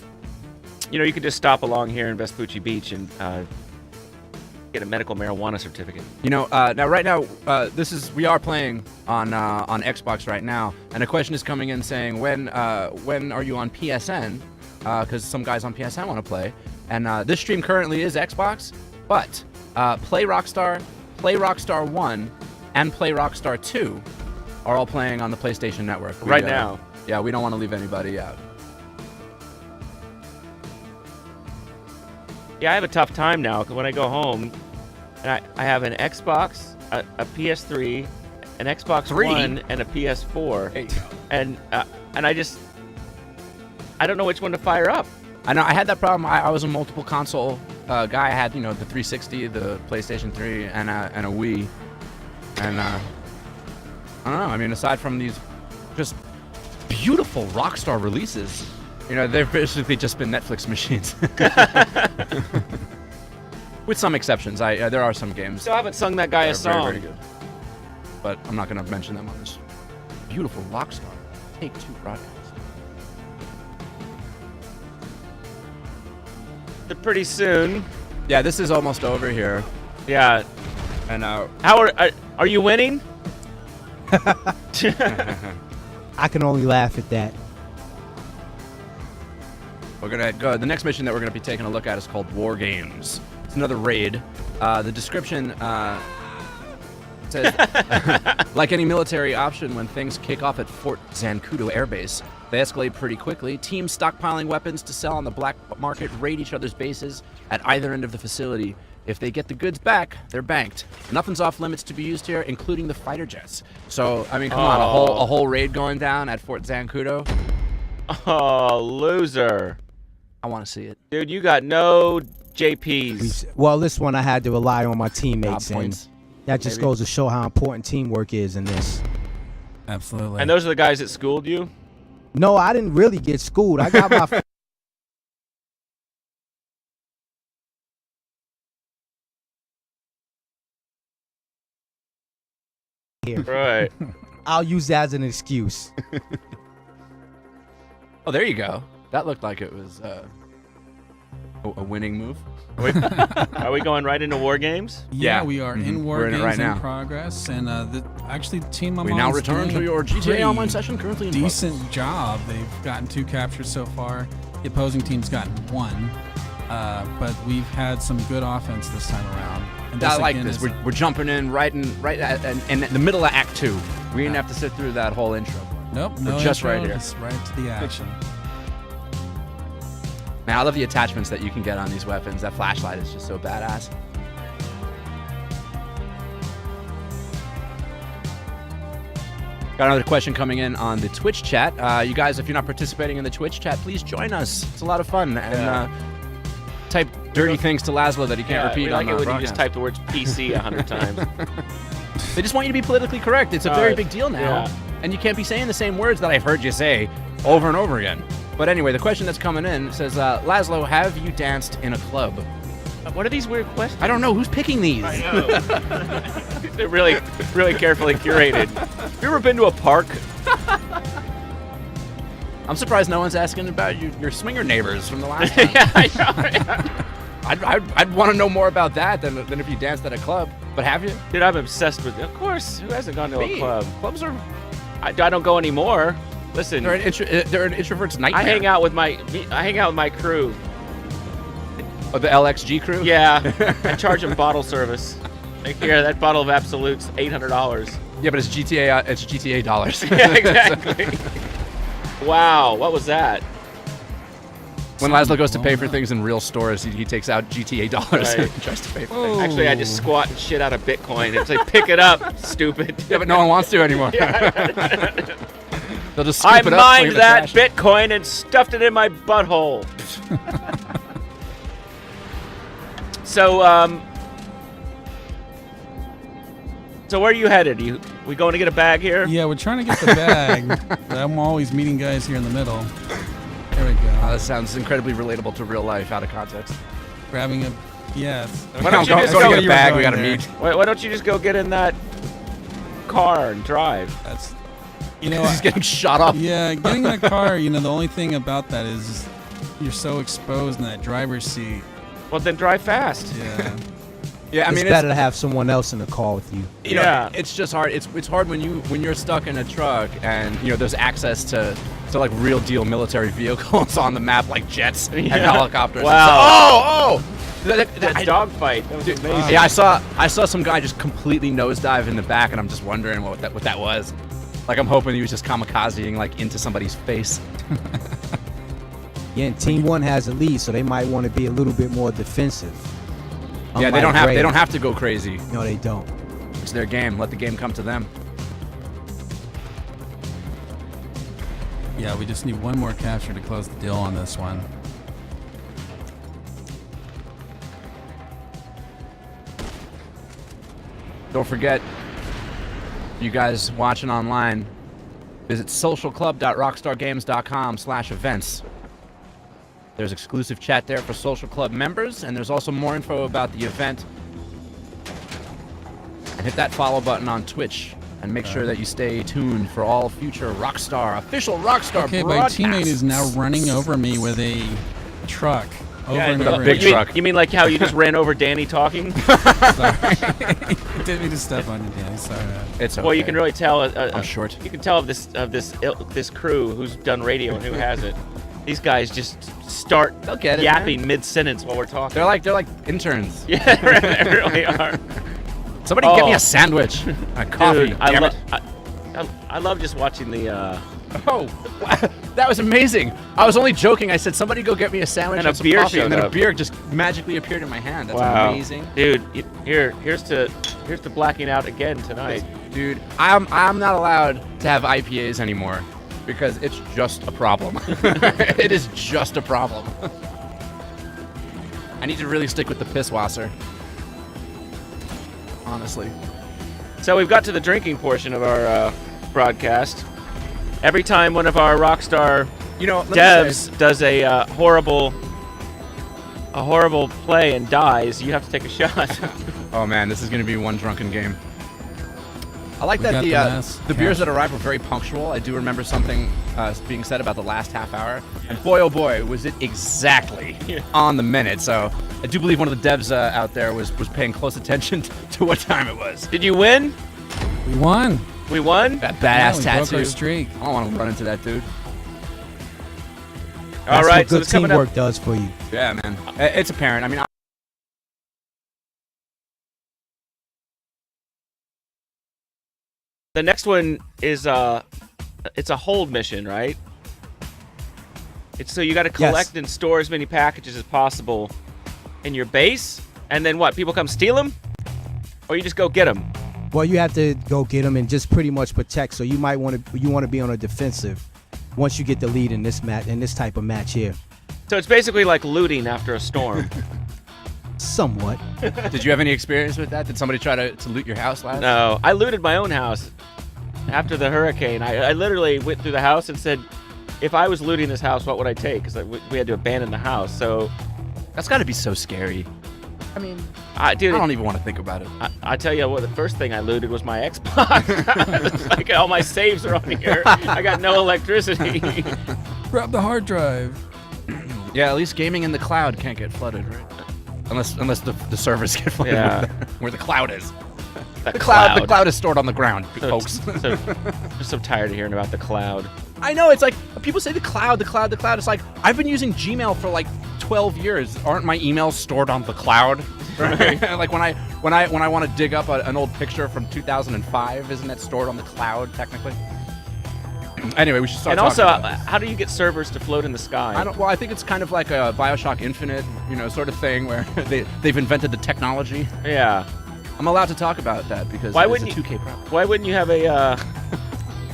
You know, you could just stop along here in Vespucci Beach and get a medical marijuana certificate. You know, right now, we are playing on Xbox right now, and a question is coming in saying when are you on PSN? Because some guys on PSN want to play, and this stream currently is Xbox, but Play Rockstar, Play Rockstar 1, and Play Rockstar 2 are all playing on the PlayStation Network right now. Yeah, we don't want to leave anybody out. Yeah, I have a tough time now because when I go home, and I have an Xbox, a PS3, an Xbox One, and a PS4. There you go. And I don't know which one to fire up. I know I had that problem. I was a multiple console guy. I had the 360, the PlayStation 3, and a Wii. And I don't know. I mean, aside from these just beautiful Rockstar releases, they've basically just been Netflix machines. With some exceptions. There are some games. Still haven't sung that guy a song. Very, very good. But I'm not going to mention them on this beautiful Rockstar Take-Two broadcast. Pretty soon. Yeah, this is almost over here. Yeah. And how are you winning? I can only laugh at that. We're gonna go. The next mission that we're gonna be taking a look at is called War Games. It's another raid. The description says, like any military option, when things kick off at Fort Zancudo Air Base, they escalate pretty quickly. Teams stockpiling weapons to sell on the black market raid each other's bases at either end of the facility. If they get the goods back, they're banked. Nothing's off limits to be used here, including the fighter jets. So, I mean, come on, a whole raid going down at Fort Zancudo. Oh, loser. I want to see it. Dude, you got no JPs. Well, this one I had to rely on my teammates, and points. that just goes to show how important teamwork is in this. Absolutely. And those are the guys that schooled you? No, I didn't really get schooled. I got my here. Right. I'll use that as an excuse. Oh, there you go. That looked like it was a winning move. Are we going right into War Games? Yeah, Yeah. we are Mhm. in War We're in it Games right now. in progress, and actually Team I'm We now on's return doing to your a GTA pretty Online session currently in decent job. They've gotten 2 captures so far. The opposing team's gotten 1, but we've had some good offense this time around. And I like again this. is We're jumping in right in the middle of Act 2. We didn't have to sit through that whole intro. Nope, We're no just intro, right here. just right to the action. Man, I love the attachments that you can get on these weapons. That flashlight is just so badass. Got another question coming in on the Twitch chat. You guys, if you're not participating in the Twitch chat, please join us. It's a lot of fun. And type dirty things to Laszlo that he can't repeat we on like it the when you just broadcast. type the words PC 100 times. They just want you to be politically correct. It's a very Uh, big deal now. yeah. And you can't be saying the same words that I've heard you say over and over again. But anyway, the question that's coming in says, Laszlo, have you danced in a club? What are these weird questions? I don't know. Who's picking these? I know. They're really, really carefully curated. Have you ever been to a park? I'm surprised no one's asking about your swinger neighbors from the last time. Yeah, I know. I'd want to know more about that than if you danced at a club. But have you? Dude, I'm obsessed with. Of course, who hasn't gone to a Me. club? Clubs are. I don't go anymore. Listen, They're an introvert's nightmare. I hang out with my crew. Oh, the LXG crew. Yeah, I charge them bottle service. Like, here, that bottle of Absolute's $800. Yeah, but it's GTA. It's GTA dollars. Yeah, exactly. Wow, what was that? When Laszlo goes to pay for things in real stores, he takes out GTA dollars Right. and tries to pay for Whoa. things. Actually, I just squat and shit out of Bitcoin. It's like, pick it up, stupid. Yeah, but no one wants to anymore. They'll just scoop I it up, mined fling it that in the trash. Bitcoin and stuffed it in my butthole. So where are you headed? We going to get a bag here? Yeah, we're trying to get the bag. But I'm always meeting guys here in the middle. There we go. That sounds incredibly relatable to real life out of context. Grabbing a yes. Why don't you Go just to go? get a You were bag. going We gotta there. meet. Why don't you just go get in that car and drive? That's He's getting shot up. yeah, getting in a car. The only thing about that is you're so exposed in that driver's seat. Well, then drive fast. Yeah. Yeah, I It's mean, better to have someone else in the car with you. you know, Yeah. it's just hard. It's hard when you're stuck in a truck and there's access to like real deal military vehicles on the map like jets and Yeah. helicopters. Wow. Oh. That Dogfight. That was Dude, amazing. yeah, I saw some guy just completely nosedive in the back, and I'm just wondering what that was. Like, I'm hoping he was just kamikazing like into somebody's face. Yeah, and Team 1 has a lead, so they might want to be a little bit more defensive. Yeah, they don't have to go crazy. No, they don't. It's their game. Let the game come to them. Yeah, we just need one more capture to close the deal on this one. Don't forget, you guys watching online, visit socialclub.rockstargames.com/events. There's exclusive chat there for Social Club members, and there's also more info about the event. And hit that follow button on Twitch, and make sure that you stay tuned for all future official Rockstar Okay, my broadcasts. teammate is now running over me with a truck. Over and with a over big again. truck. You mean like how you just ran over Danny talking? Didn't mean to step on you, Dan. Sorry. It's okay. Well, you can really tell. I'm short. You can tell of this crew who's done radio and who hasn't. These guys just start They'll get it, yapping mid-sentence while we're talking. They're like interns. Yeah, they really are. Somebody get me Oh. a sandwich, a coffee. Dude, damn it. I love just watching the Oh, that was amazing. I was only joking. I said, somebody go get me a sandwich And a some beer coffee, and then showed a up. beer just magically appeared in my hand. That's wow, amazing. dude. Here's to blacking out again tonight. Dude, I'm not allowed to have IPAs anymore because it's just a problem. It is just a problem. I need to really stick with the pisswasser. Honestly. So we've got to the drinking portion of our broadcast. Every time one of our Rockstar Let me devs say- does a horrible play and dies, you have to take a shot. Oh man, this is gonna be one drunken game. I like We that got the the last the beers capture. that arrived were very punctual. I do remember something being said about the last half hour, and boy oh boy was it exactly on the minute. So I do believe one of the devs out there was paying close attention to what time it was. Did you win? We won. We won? That Yeah, badass we broke tattoo. our streak. I don't want to run into that dude. All That's right, what so good it's coming teamwork up. does for you. Yeah, man. It's apparent. I mean, The next one is it's a hold mission, right? It's so you got to collect and store as many packages as possible in your base, and then what? People come steal them, or you just go get them? Well, you have to go get them and just pretty much protect. So you might want to be on a defensive once you get the lead in this match, in this type of match here. So it's basically like looting after a storm. Somewhat. did you have any experience with that? Did somebody try to loot your house last? No, I looted my own house after the hurricane. I literally went through the house and said, if I was looting this house, what would I take? Because we had to abandon the house. So, That's got to be so scary. I mean, dude, I don't even want to think about it. I tell you what, the first thing I looted was my Xbox. Like, all my saves are on here. I got no electricity. Grab the hard drive. Yeah, at least gaming in the cloud can't get flooded, right? Unless the servers get flooded Yeah. where the cloud is. The The cloud is stored on the ground, So- folks. I'm so tired of hearing about the cloud. I know, it's like people say the cloud. It's like I've been using Gmail for like 12 years. Aren't my emails stored on the cloud? Right? Like when I want to dig up an old picture from 2005, isn't that stored on the cloud technically? Anyway, we should start. And also, talking about how do you get servers to float in the sky? Well, I think it's kind of like a BioShock Infinite, sort of thing where they've invented the technology. Yeah. I'm allowed to talk about that because Why it's wouldn't a you- 2K problem. Why wouldn't you have a?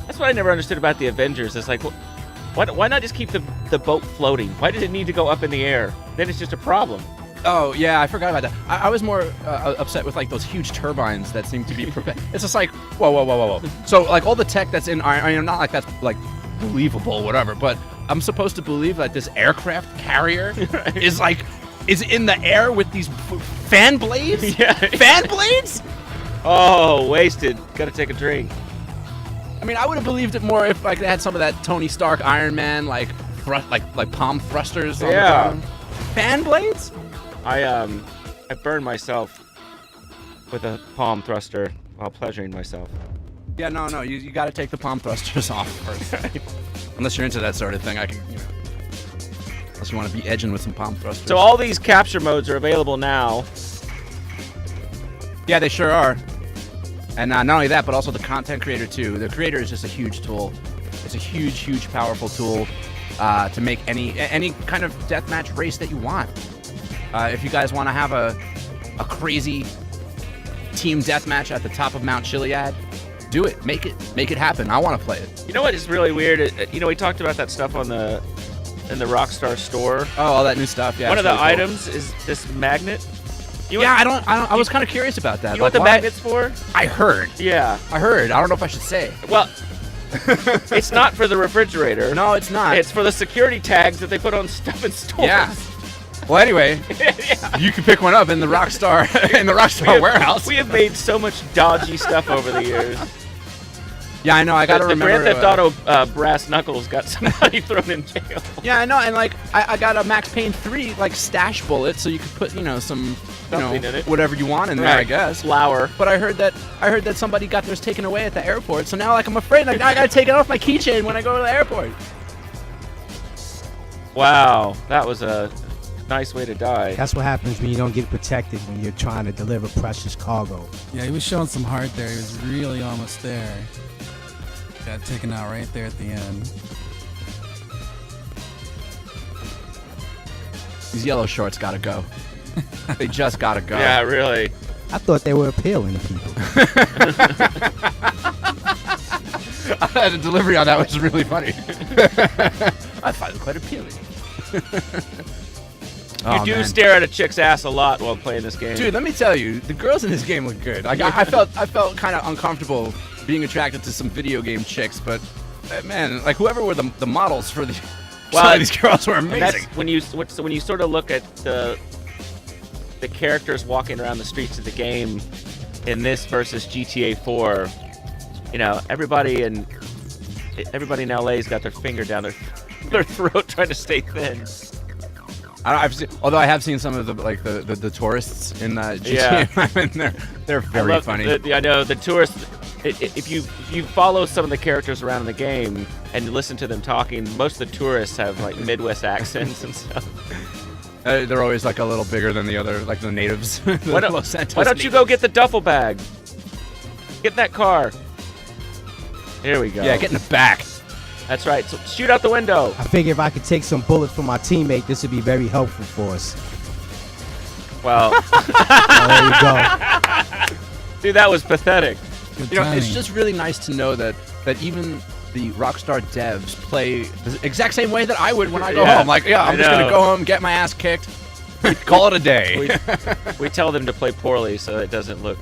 That's what I never understood about the Avengers. It's like, why not just keep the boat floating? Why did it need to go up in the air? Then it's just a problem. Oh yeah, I forgot about that. I was more upset with like those huge turbines that seem to be. It's just like whoa. So like all the tech that's in Iron, I mean, not like that's like believable, whatever. But I'm supposed to believe that this aircraft carrier is in the air with these fan blades. Yeah. Fan blades. Oh, wasted. Gotta take a drink. I mean, I would have believed it more if like they had some of that Tony Stark Iron Man like palm thrusters. On the Yeah. bottom. Fan blades. I burned myself with a palm thruster while pleasuring myself. Yeah, no, you got to take the palm thrusters off first. Unless you're into that sort of thing, I can, unless you want to be edging with some palm thrusters. So all these capture modes are available now. Yeah, they sure are. And not only that, but also the content creator too. The creator is just a huge tool. It's a huge, powerful tool to make any kind of deathmatch race that you want. If you guys want to have a crazy team deathmatch at the top of Mount Chiliad, do it. Make it happen. I want to play it. You know what is really weird? We talked about that stuff in the Rockstar store. Oh, all that new stuff. Yeah. One of it's the really cool. items is this magnet. Yeah, I was kind of curious about that. You know what the magnet's for? I heard. Yeah. I don't know if I should say. Well, it's not for the refrigerator. No, it's not. It's for the security tags that they put on stuff in stores. Yeah. Well, anyway, you can pick one up in the Rockstar warehouse. We have made so much dodgy stuff over the years. Yeah, I know. I gotta The remember. Grand Theft Auto brass knuckles got somebody thrown in jail. Yeah, I know. And like, I got a Max Payne 3 like stash bullet, so you could put some Something in it. whatever you want in there, I guess. Flour. But I heard that somebody got theirs taken away at the airport. So now, like, I'm afraid I gotta take it off my keychain when I go to the airport. Wow, that was a nice way to die. That's what happens when you don't get protected when you're trying to deliver precious cargo. Yeah, he was showing some heart there. He was really almost there. Got taken out right there at the end. These yellow shorts gotta go. They just gotta go. Yeah, really. I thought they were appealing to people. The delivery on that was really funny. I find it quite appealing. You do stare at a chick's ass a lot while playing this game. Dude, let me tell you, the girls in this game look good. I felt kind of uncomfortable being attracted to some video game chicks, but man, like whoever were the models for the some of these girls were and that's amazing. when you sort of look at the characters walking around the streets of the game in this versus GTA 4, everybody in LA's got their finger down their throat trying to stay thin. Although I have seen some of the tourists in GTA. Yeah. I mean, they're very funny. I know the tourists. If you follow some of the characters around in the game and listen to them talking, most of the tourists have like Midwest accents and stuff. They're always like a little bigger than the other, like the natives. Why don't you go get the duffel bag? Get in that car. Here we go. Yeah, get in the back. That's right. So shoot out the window. I figure if I could take some bullets from my teammate, this would be very helpful for us. Well, There you go. dude, that was pathetic. Good It's timing. just really nice to know that even the Rockstar devs play the exact same way that I would when I go Yeah, home. Like, yeah, I'm I just gonna know. go home, get my ass kicked, call it a day. We tell them to play poorly so it doesn't look.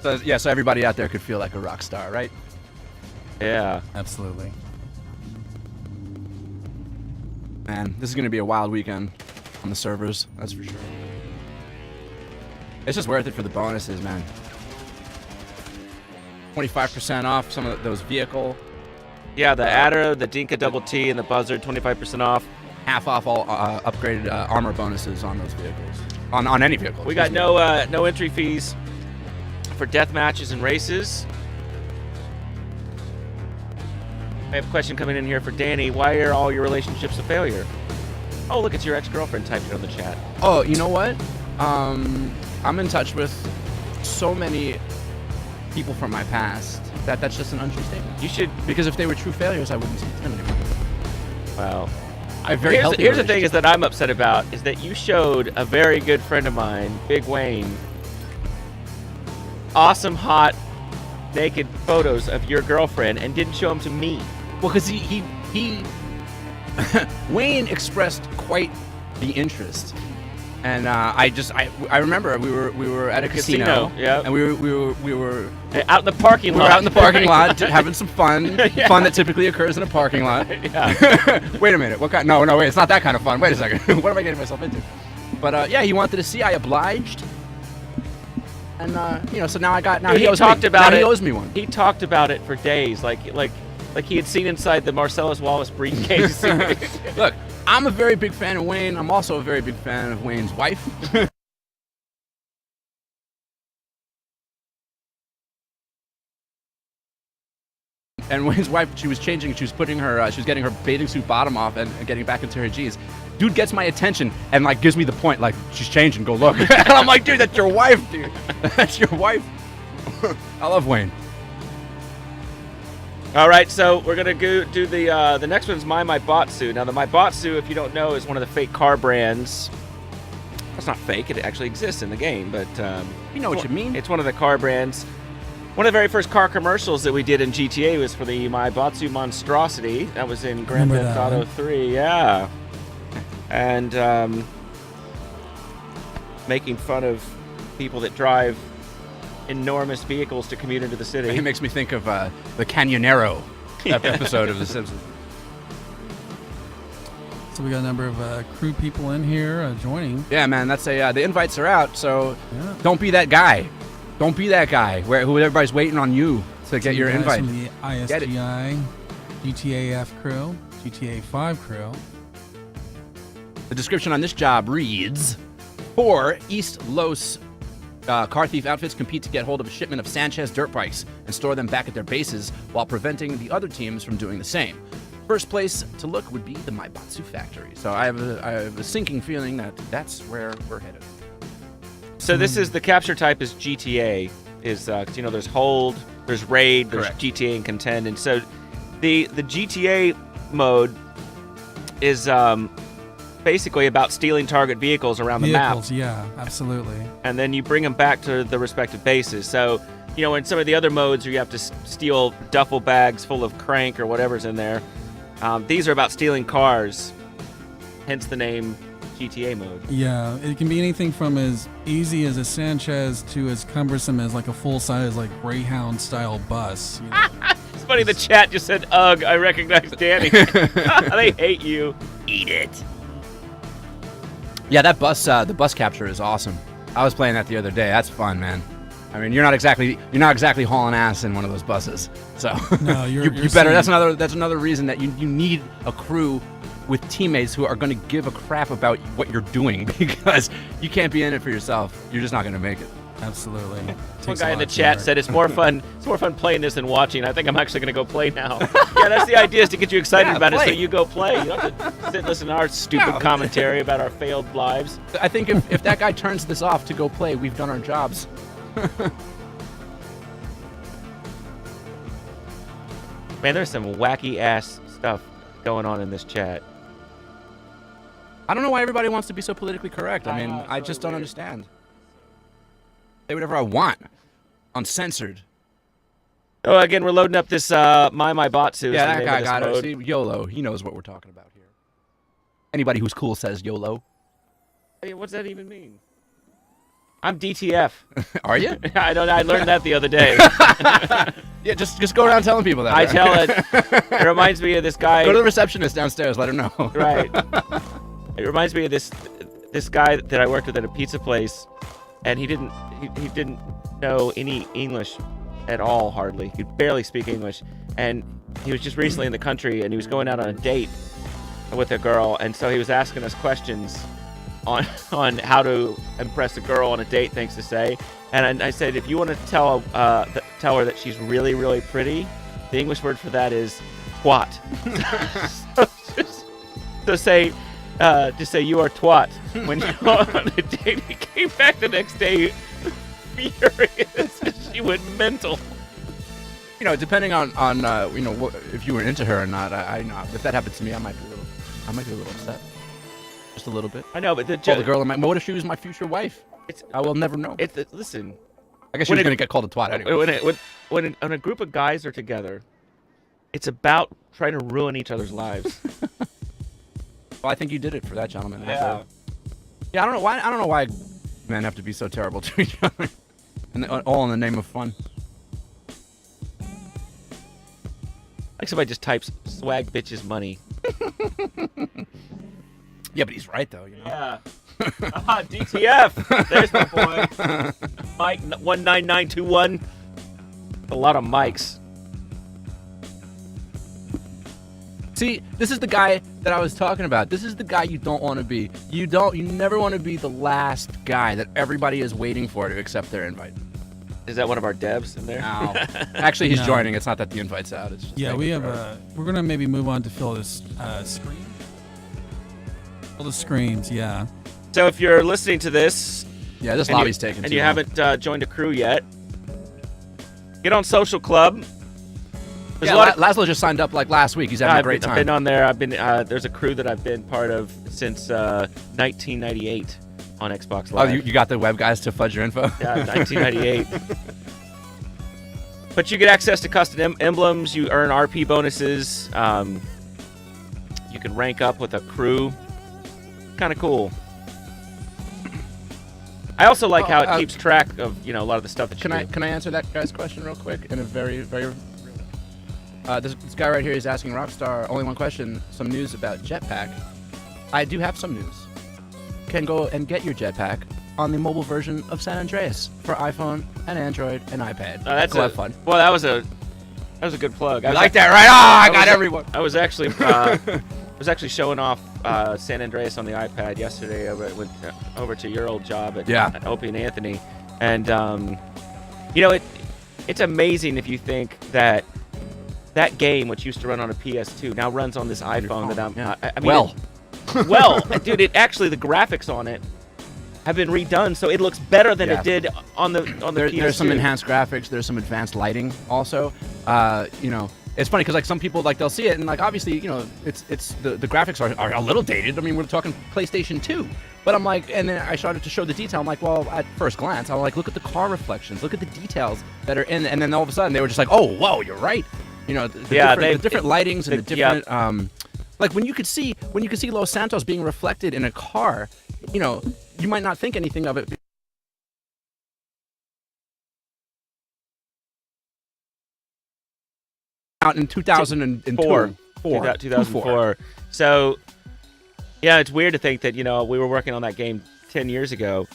So everybody out there could feel like a rock star, right? Yeah. Absolutely. Man, this is gonna be a wild weekend on the servers. That's for sure. It's just worth it for the bonuses, man. 25% off some of those vehicle. Yeah, the Adder, the Dinka Double T, and the Buzzard, 25% off. half off all upgraded armor bonuses on those vehicles. On any vehicle. We got no entry fees for death matches and races. I have a question coming in here for Danny. Why are all your relationships a failure? Oh, look, it's your ex-girlfriend typed it on the chat. Oh, you know what? I'm in touch with so many people from my past that's just an untrue statement. You should, because if they were true failures, I wouldn't speak to them anymore. well, I have very healthy here's the thing is that I'm upset about is that you showed a very good friend of mine, Big Wayne, awesome, hot, naked photos of your girlfriend and didn't show them to me. Well, because he Wayne expressed quite the interest, and I remember we were at a casino, yeah, and we were out in the parking lot. We were out in the parking lot having some fun, Yeah. fun that typically occurs in a parking lot. Yeah. Wait a minute, what kind? No, wait, it's not that kind of fun. Wait a second, what am I getting myself into? But yeah, he wanted to see. I obliged, and so now he owes talked me. about now it. He owes me one. He talked about it for days, like he had seen inside the Marcellus Wallace briefcase. Look, I'm a very big fan of Wayne. I'm also a very big fan of Wayne's wife. And Wayne's wife, she was putting her, she was getting her bathing suit bottom off and getting back into her jeans. Dude gets my attention and like gives me the point, like, she's changing, go look. And I'm like, dude, that's your wife, dude. That's your wife. I love Wayne. All right, so we're gonna go do the next one's My Botsu. Now the My Botsu, if you don't know, is one of the fake car brands. It's not fake; it actually exists in the game, but You know what you mean. it's one of the car brands. One of the very first car commercials that we did in GTA was for the My Botsu monstrosity. That was in Grand Remember Theft that Auto one? 3, yeah. And making fun of people that drive enormous vehicles to commute into the city. It makes me think of the Canyonero episode of The Simpsons. So we got a number of crew people in here joining. Yeah, man, that's the invites are out, so Yeah. don't be that guy. Don't be that guy who everybody's waiting on you to get your Guys invite. From the Get it. ISGI, GTA F crew, GTA 5 crew. The description on this job reads, 4 East Los car thief outfits compete to get hold of a shipment of Sanchez dirt bikes and store them back at their bases while preventing the other teams from doing the same. First place to look would be the Maibatsu factory. So I have a sinking feeling that that's where we're headed. So this is the capture type is GTA. Is there's hold, there's raid, there's Correct. GTA and contend, and so the GTA mode is basically about stealing target vehicles around the map, Vehicles, yeah, absolutely. and then you bring them back to the respective bases. So in some of the other modes where you have to steal duffel bags full of crank or whatever's in there, these are about stealing cars. Hence the name GTA mode. Yeah, it can be anything from as easy as a Sanchez to as cumbersome as like a full-size like Greyhound style bus. You know? It's funny the chat just said, "Ugh, I recognize Danny." They hate you. Eat it. Yeah, that bus, the bus capture is awesome. I was playing that the other day. That's fun, man. I mean, you're not exactly hauling ass in one of those buses. So No, you you're better. seeing- That's another reason that you need a crew with teammates who are going to give a crap about what you're doing, because you can't be in it for yourself. You're just not going to make it. Absolutely. One Takes a guy in lot the to chat learn. said it's more fun. It's more fun playing this than watching. I think I'm actually going to go play now. Yeah, that's the idea, is to get you excited Yeah, about it, so play. you go play. You don't have to sit and listen to our stupid No. commentary about our failed lives. I think if that guy turns this off to go play, we've done our jobs. Man, there's some wacky ass stuff going on in this chat. I don't know why everybody wants to be so politically correct. I I mean, know, it's I so just don't weird. understand. Say whatever I want, uncensored. Oh, again, we're loading up this My Botsu. is Yeah, the that name guy of this got it. mode. See, YOLO. He knows what we're talking about here. Anybody who's cool says YOLO. Hey, what's that even mean? I'm DTF. Are you? I don't know. I learned that the other day. Yeah, just go around telling people that. I tell it. It reminds me of this guy. Go to the receptionist downstairs. Let her know. Right. It reminds me of this guy that I worked with at a pizza place, and he didn't know any English at all, hardly. He could barely speak English, and he was just recently in the country, and he was going out on a date, with a girl, and so he was asking us questions on how to impress a girl on a date, things to say. And I said, if you want to tell her that she's really, really pretty, the English word for that is twat. so say, just say you are twat when you go on a date. He came back the next day furious. She went mental. You know, depending on you know, if you were into her or not. I know if that happened to me, I might be a little upset. Just a little bit. I know, but The girl in my, what if she was my future wife? I will never know. Listen. I guess she was going to get called a twat anyway. When a group of guys are together, it's about trying to ruin each other's lives. Well, I think you did it for that gentleman. Yeah. Yeah, I don't know why men have to be so terrible to each other, and all in the name of fun. Like somebody just types swag bitches money. Yeah, but he's right though, you know. Yeah. DTF. There's my boy. Mike 19921. A lot of mics. See, this is the guy that I was talking about. This is the guy you don't want to be. You never want to be the last guy that everybody is waiting for to accept their invite. Is that one of our devs in there? No. Actually, he's No. joining. It's not that the invite's out. It's just Yeah, we have a. we're gonna maybe move on to fill this screen. Fill the screens, yeah. So if you're listening to this Yeah, this and lobby's you, taken and too you long. haven't joined a crew yet, get on Socialclub. There's Yeah, a lot of, Laszlo just signed up like last week. He's having a great I've time. been on there. There's a crew that I've been part of since 1998 on Xbox Oh, Live. you got the web guys to fudge your info? Yeah, 1998. But you get access to custom emblems. You earn RP bonuses. You can rank up with a crew. Kind of cool. I also like how it keeps track of a lot of the stuff that you do. Can I answer that guy's question real quick in a very very. This guy right here is asking Rockstar only one question. Some news about Jetpack. I do have some news. Can go and get your Jetpack on the mobile version of San Andreas for iPhone and Android and iPad. That's Go have fun. Well, that was a good plug. You like that, right? Oh, I got everyone. I was actually showing off San Andreas on the iPad yesterday over to your old job at Opie and Anthony, and it's amazing if you think that game, which used to run on a PS2, now runs on this iPhone that I'm. Yeah. I mean, dude, the graphics on it have been redone, so it looks better than it did on the PS2. There's some enhanced graphics. There's some advanced lighting also. It's funny because like some people they'll see it and like obviously it's the graphics are a little dated. I mean we're talking PlayStation 2, but I'm like, and then I started to show the detail. I'm like, well, at first glance I'm like, look at the car reflections, look at the details that are in, and then all of a sudden they were just like, oh whoa, you're right. The different lightings and the different like when you could see Los Santos being reflected in a car, you might not think anything of it. Out in 2004. 2004. So, yeah, it's weird to think that, we were working on that game 10 years ago.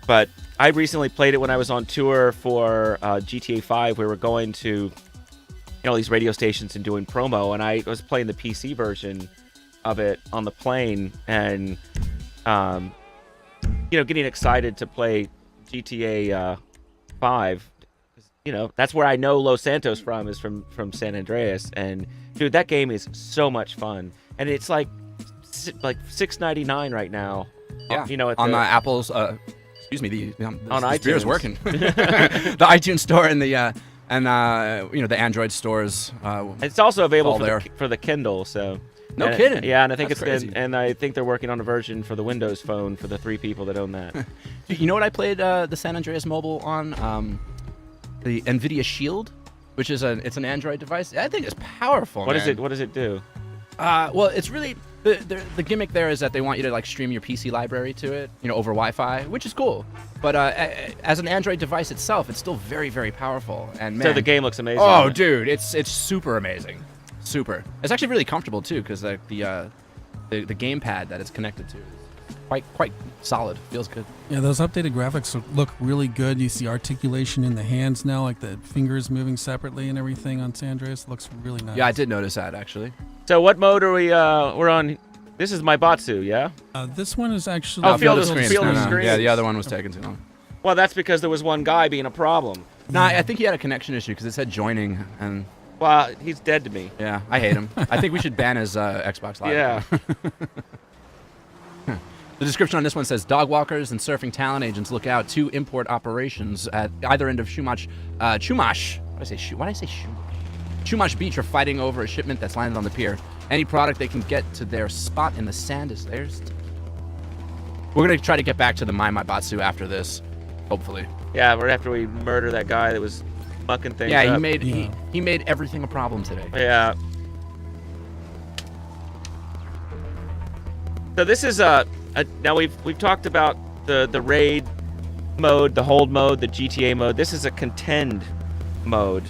But I recently played it when I was on tour for GTA 5. We were going to, these radio stations and doing promo. And I was playing the PC version of it on the plane. And, getting excited to play GTA 5. That's where I know Los Santos is from San Andreas, and dude, that game is so much fun, and it's like $6.99 right now. Yeah, on Apple's. Excuse me, the on this iTunes. beer is working. The iTunes store and the the Android stores. It's also available all for the Kindle. So. No kidding. Yeah, and I think That's crazy. and I think they're working on a version for the Windows Phone for the 3 people that own that. You know what I played the San Andreas mobile on? The NVIDIA Shield, which is it's an Android device. I think it's powerful. What man. What does it do? Well, it's really the gimmick there is that they want you to like stream your PC library to it, over Wi-Fi, which is cool. But as an Android device itself, it's still very, very powerful. And man, So the game looks amazing. Oh, dude, it's super amazing, super. It's actually really comfortable too, because the gamepad that it's connected to is quite solid. Feels good. Yeah, those updated graphics look really good. You see articulation in the hands now, like the fingers moving separately and everything on San Andreas. Looks really nice. Yeah, I did notice that actually. So what mode are we? We're on. This is my Batsu, yeah. This one is actually. Oh, field of screens. field of No, no. screens. Yeah, the other one was taking too long. Well, that's because there was one guy being a problem. No, I think he had a connection issue because it said joining, and Well, he's dead to me. yeah, I hate him. I think we should ban his Xbox Live. Yeah. The description on this one says, dog walkers and surfing talent agents look out. 2 import operations at either end of Chumash. Why did I say Chumash? Chumash Beach are fighting over a shipment that's landed on the pier. Any product they can get to their spot in the sand is theirs. We're going to try to get back to the My Batsu after this, hopefully. Yeah, right after we murder that guy that was mucking things Yeah, up. he made everything a problem today. Yeah. So this is now we've talked about the raid mode, the hold mode, the GTA mode. This is a contend mode.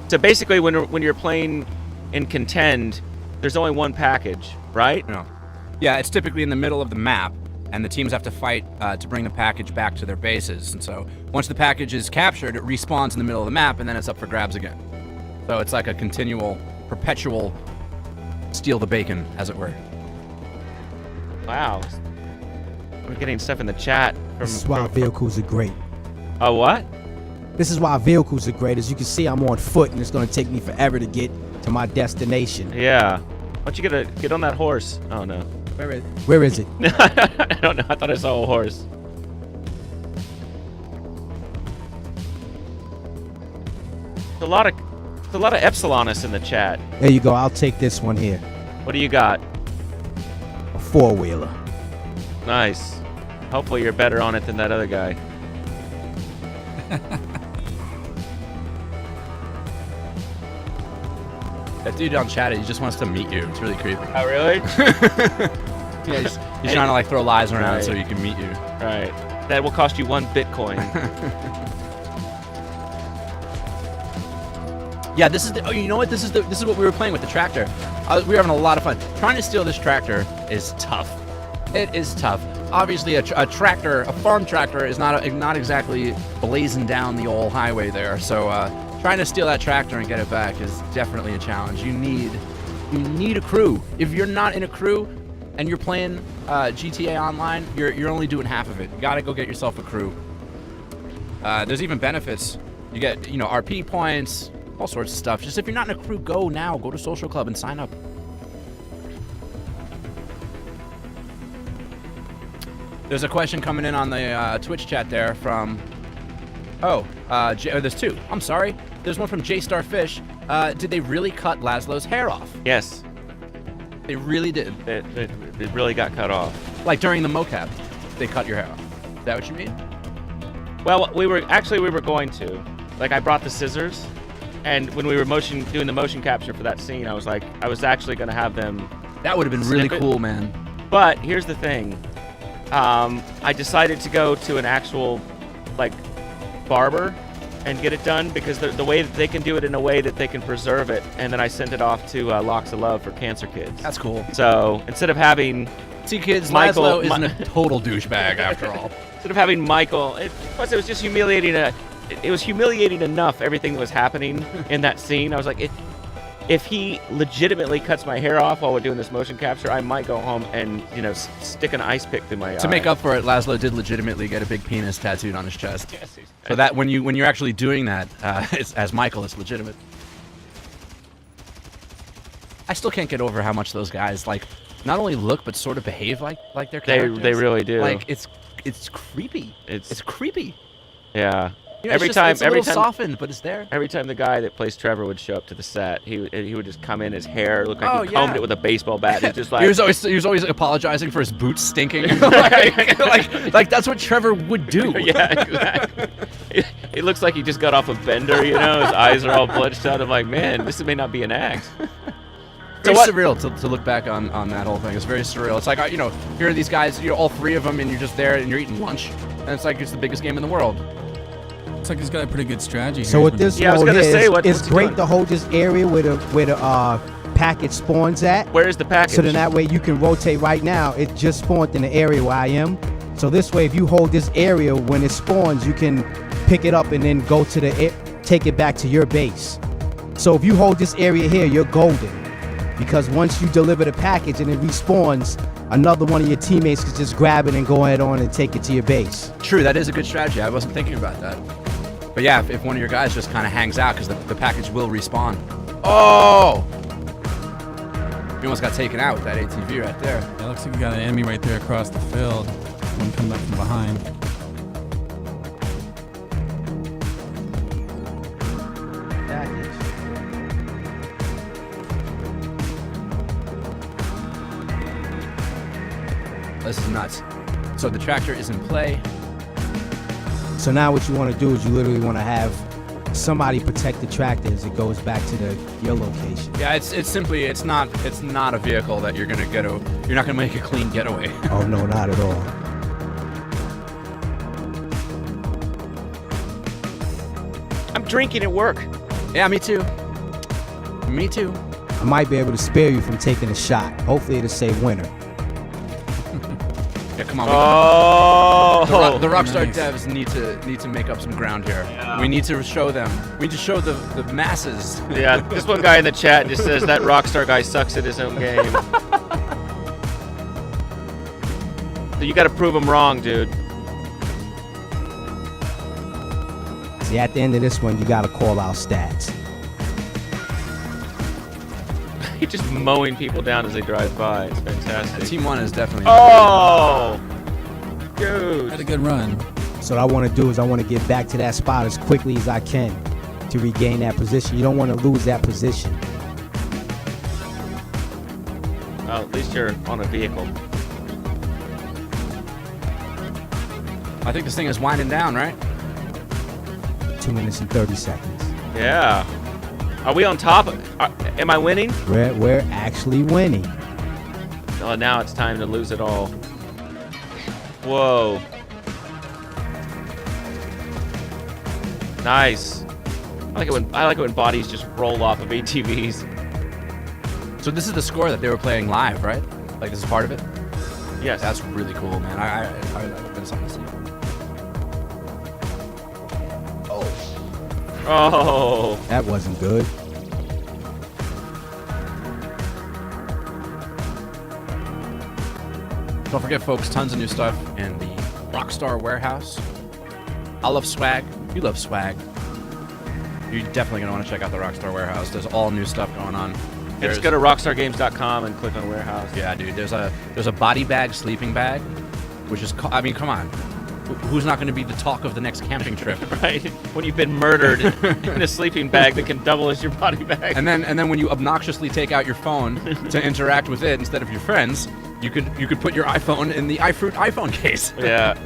So basically, when you're playing in contend, there's only one package, right? No. Yeah, it's typically in the middle of the map, and the teams have to fight to bring the package back to their bases. And so once the package is captured, it respawns in the middle of the map, and then it's up for grabs again. So it's like a continual, perpetual steal the bacon, as it were. Wow. We're getting stuff in the chat from. This is why vehicles are great. Oh, what? This is why vehicles are great. As you can see, I'm on foot, and it's going to take me forever to get to my destination. Yeah. Why don't you get on that horse? Oh no. Where is it? I don't know. I thought I saw a horse. There's a lot of Epsilonists in the chat. There you go. I'll take this one here. What do you got? A 4-wheeler. Nice. Hopefully you're better on it than that other guy. That dude on chat, he just wants to meet you. It's really creepy. Oh, really? Yeah, he's trying to like throw lies around Right. so he can meet you. Right. That will cost you 1 Bitcoin. Yeah, this is you know what? This is what we were playing with the tractor. We were having a lot of fun. Trying to steal this tractor is tough. It is tough. Obviously, a tractor, a farm tractor, is not exactly blazing down the old highway there. So trying to steal that tractor and get it back is definitely a challenge. You need a crew. If you're not in a crew and you're playing GTA Online, you're only doing half of it. You gotta go get yourself a crew. There's even benefits. You get RP points, all sorts of stuff. Just if you're not in a crew, go now. Go to Socialclub and sign up. There's a question coming in on the Twitch chat there from. There's 2. I'm sorry. There's one from J Starfish. Did they really cut Laszlo's hair off? Yes. They really did. It really got cut off. Like during the mocap, they cut your hair off. Is that what you mean? Well, we were going to. Like, I brought the scissors, and when we were doing the motion capture for that scene, I was actually going to have them. That would have been really snip it. cool, man. But here's the thing. I decided to go to an actual, like, barber and get it done because the way that they can do it in a way that they can preserve it, and then I sent it off to Locks of Love for Cancer Kids. That's cool. So instead of having See, kids, Michael- Laszlo isn't a total douchebag after all. instead of having Michael, plus it was just humiliating. It was humiliating enough everything that was happening in that scene. I was like, if he legitimately cuts my hair off while we're doing this motion capture, I might go home and stick an ice pick through my eye. To make up for it, Laszlo did legitimately get a big penis tattooed on his chest. Yes, So that when you're actually doing that, as Michael, it's legitimate. I still can't get over how much those guys not only look but sort of behave like their characters. they really do. Like it's creepy. It's creepy. Yeah. Every time, it's a little softened, but it's there. Every time the guy that plays Trevor would show up to the set, he would just come in, his hair looked like he combed it with a baseball bat. He's just like he was always apologizing for his boots stinking. like that's what Trevor would do. Yeah, exactly. It looks like he just got off a bender, His eyes are all bloodshot. I'm like, man, this may not be an act. It's surreal to look back on that whole thing. It's very surreal. It's like, here are these guys, all 3 of them, and you're just there and you're eating lunch. And it's like it's the biggest game in the world. Looks like he's got a pretty good strategy. So here. with this Yeah, I was mode gonna here, say, it's what's he great doing? to hold this area where the package spawns at. Where is the package? So then that way you can rotate right now. It just spawned in the area where I am. So this way, if you hold this area when it spawns, you can pick it up and then go to take it back to your base. So if you hold this area here, you're golden. Because once you deliver the package and it respawns, another one of your teammates can just grab it and go ahead on and take it to your base. True, that is a good strategy. I wasn't thinking about that. But yeah, if one of your guys just kind of hangs out because the package will respawn. Oh! You almost got taken out with that ATV right there. It looks like you got an enemy right there across the field. One coming up from behind. Package. This is nuts. So the tractor is in play. So now what you want to do is you literally want to have somebody protect the tractor as it goes back to your location. Yeah, it's simply it's not a vehicle that you're gonna you're not gonna make a clean getaway. Oh no, not at all. I'm drinking at work. Yeah, me too. Me too. I might be able to spare you from taking a shot. Hopefully it'll say winner. Yeah, come on. Oh, The Rockstar Nice. devs need to make up some ground here. We need to show them. We need to show the masses. yeah. This one guy in the chat just says that Rockstar guy sucks at his own game. So you got to prove him wrong, dude. See, at the end of this one, you got to call out stats. He's just mowing people down as they drive by. It's fantastic. Team 1 is definitely. Oh, dude. Had a good run. So what I want to do is I want to get back to that spot as quickly as I can to regain that position. You don't want to lose that position. Well, at least you're on a vehicle. I think this thing is winding down, right? 2 minutes and 30 seconds. Yeah. Are we on top? Am I winning? We're actually winning. Oh, now it's time to lose it all. Whoa. Nice. I like it when bodies just roll off of ATVs. So this is the score that they were playing live, right? Like this is part of it. Yes. That's really cool, man. I've been something to see. Oh. That wasn't good. Don't forget, folks, tons of new stuff in the Rockstar warehouse. I love swag. You love swag. You're definitely going to want to check out the Rockstar warehouse. There's all new stuff going on. Just go to rockstargames.com and click on warehouse. Yeah, dude. There's a body bag, sleeping bag, which is, I mean, come on. Who's not going to be the talk of the next camping trip? Right? When you've been murdered in a sleeping bag that can double as your body bag. And then when you obnoxiously take out your phone to interact with it instead of your friends, you could put your iPhone in the iFruit iPhone case. Yeah.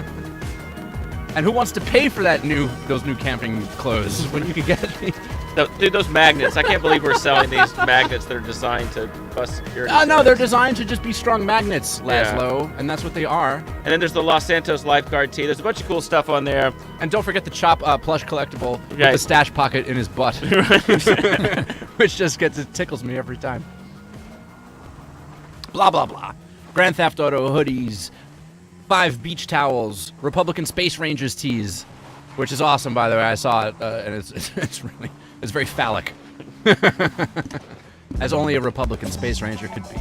And who wants to pay for those new camping clothes when you could get Dude, those magnets. I can't believe we're selling these magnets that are designed to bust security. no, they're designed to just be strong magnets, Laszlo, and that's what they are. And then there's the Los Santos lifeguard tee. There's a bunch of cool stuff on there. And don't forget the Chop plush collectible with Right. the stash pocket in his butt, which just tickles me every time. Blah blah blah. Grand Theft Auto hoodies, 5 beach towels, Republican Space Rangers tees, which is awesome, by the way. I saw it, and it's very phallic, as only a Republican Space Ranger could be.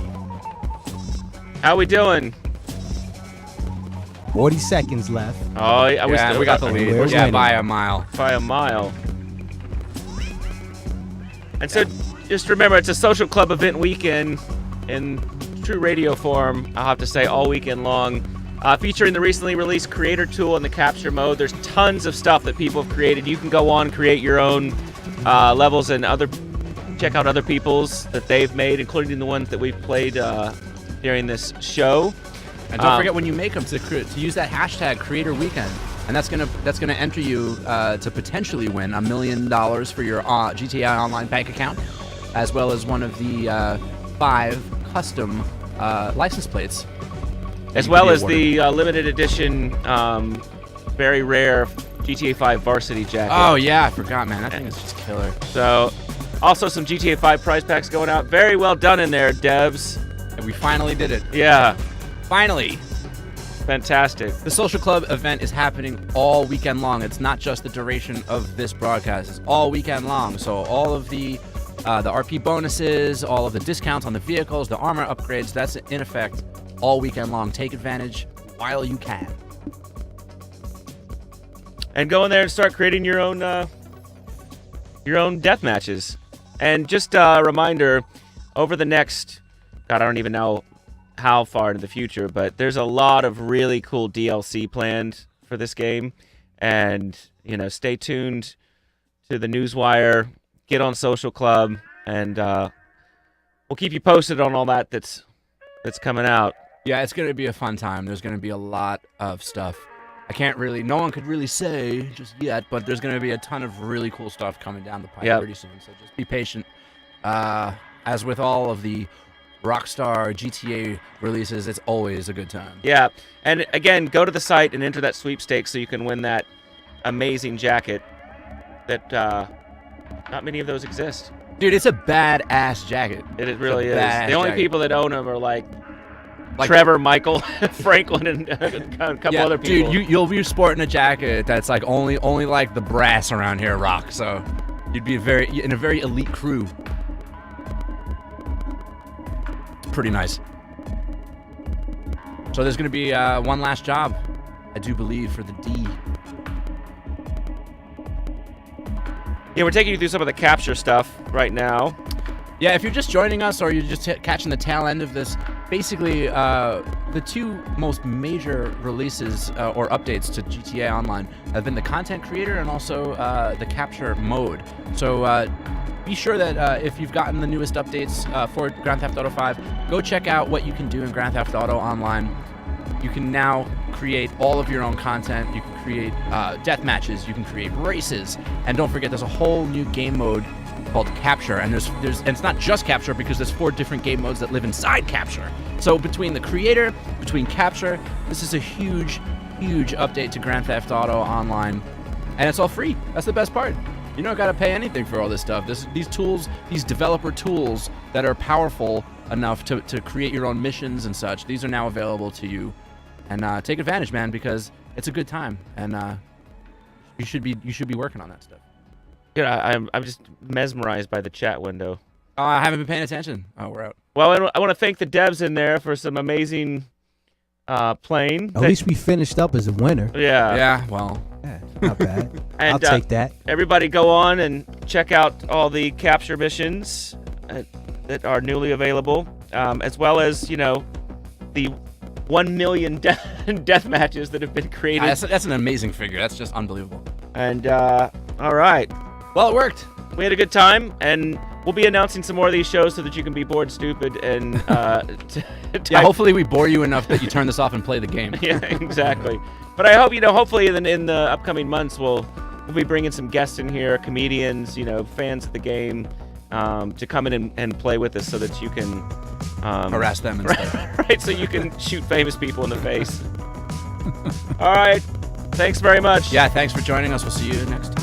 How we doing? 40 seconds left. Oh, Yeah, we got the lead. We're Yeah, winning. by a mile. by a mile. And so, just remember, it's a social club event weekend in true radio form. I'll have to say, all weekend long, featuring the recently released creator tool and the capture mode. There's tons of stuff that people have created. You can go on, create your own levels, and check out other people's that they've made, including the ones that we've played during this show. And don't forget when you make them to use that hashtag Creator Weekend, and that's gonna enter you to potentially win $1 million for your GTA Online bank account, as well as one of the 5 custom license plates, As well as the limited edition, very rare GTA 5 varsity jacket. Oh yeah, I forgot, man. That thing is just killer. So, also some GTA 5 prize packs going out. Very well done in there, devs. And we finally did it. Yeah, Finally. fantastic. The Social Club event is happening all weekend long. It's not just the duration of this broadcast. It's all weekend long. So all of the the RP bonuses, all of the discounts on the vehicles, the armor upgrades. That's in effect all weekend long. Take advantage while you can. And go in there and start creating your own death matches. And just a reminder, over the next, God, I don't even know how far into the future, but there's a lot of really cool DLC planned for this game. And, you know, stay tuned to the Newswire, get on Socialclub, and we'll keep you posted on all that's coming out. Yeah, it's going to be a fun time. There's going to be a lot of stuff. No one could really say just yet, but there's going to be a ton of really cool stuff coming down the pipe pretty soon. So just be patient. As with all of the Rockstar GTA releases, it's always a good time. Yeah, and again, go to the site and enter that sweepstakes so you can win that amazing jacket that not many of those exist. Dude, it's a badass jacket. It really is. The only people that own them are like Trevor, Michael, Franklin, and a couple other people. Dude, you'll be sporting a jacket that's like only like the brass around here rock. So you'd be in a very elite crew. Pretty nice. So there's gonna be one last job, I do believe, for the D. Yeah, we're taking you through some of the capture stuff right now. Yeah, if you're just joining us or you're just catching the tail end of this, basically the two most major releases or updates to GTA Online have been the content creator and also the capture mode. So be sure that if you've gotten the newest updates for Grand Theft Auto 5, go check out what you can do in Grand Theft Auto Online. You can now create all of your own content. You can create death matches. You can create races. And don't forget, there's a whole new game mode called Capture. And and it's not just Capture, because there's 4 different game modes that live inside Capture. So between the creator, between Capture, this is a huge, huge update to Grand Theft Auto Online. And it's all free. That's the best part. You don't got to pay anything for all this stuff. These tools, these developer tools that are powerful enough to create your own missions and such, these are now available to you. And take advantage, man, because it's a good time, and you should be working on that stuff. Yeah, I'm just mesmerized by the chat window. I haven't been paying attention. Oh, we're out. Well, I want to thank the devs in there for some amazing playing. At least we finished up as a winner. Yeah. Yeah. Well. Yeah, not bad. And, I'll take that. Everybody, go on and check out all the capture missions that are newly available, as well as the 1 million death matches that have been created. That's an amazing figure. That's just unbelievable. And all right. Well, it worked. We had a good time, and we'll be announcing some more of these shows so that you can be bored stupid and yeah, hopefully we bore you enough that you turn this off and play the game. Yeah, exactly. But I hope hopefully in the upcoming months we'll be bringing some guests in here, comedians, fans of the game, to come in and play with us so that you can harass them and stuff. Right, so you can shoot famous people in the face. All right. Thanks very much. Yeah, thanks for joining us. We'll see you next time.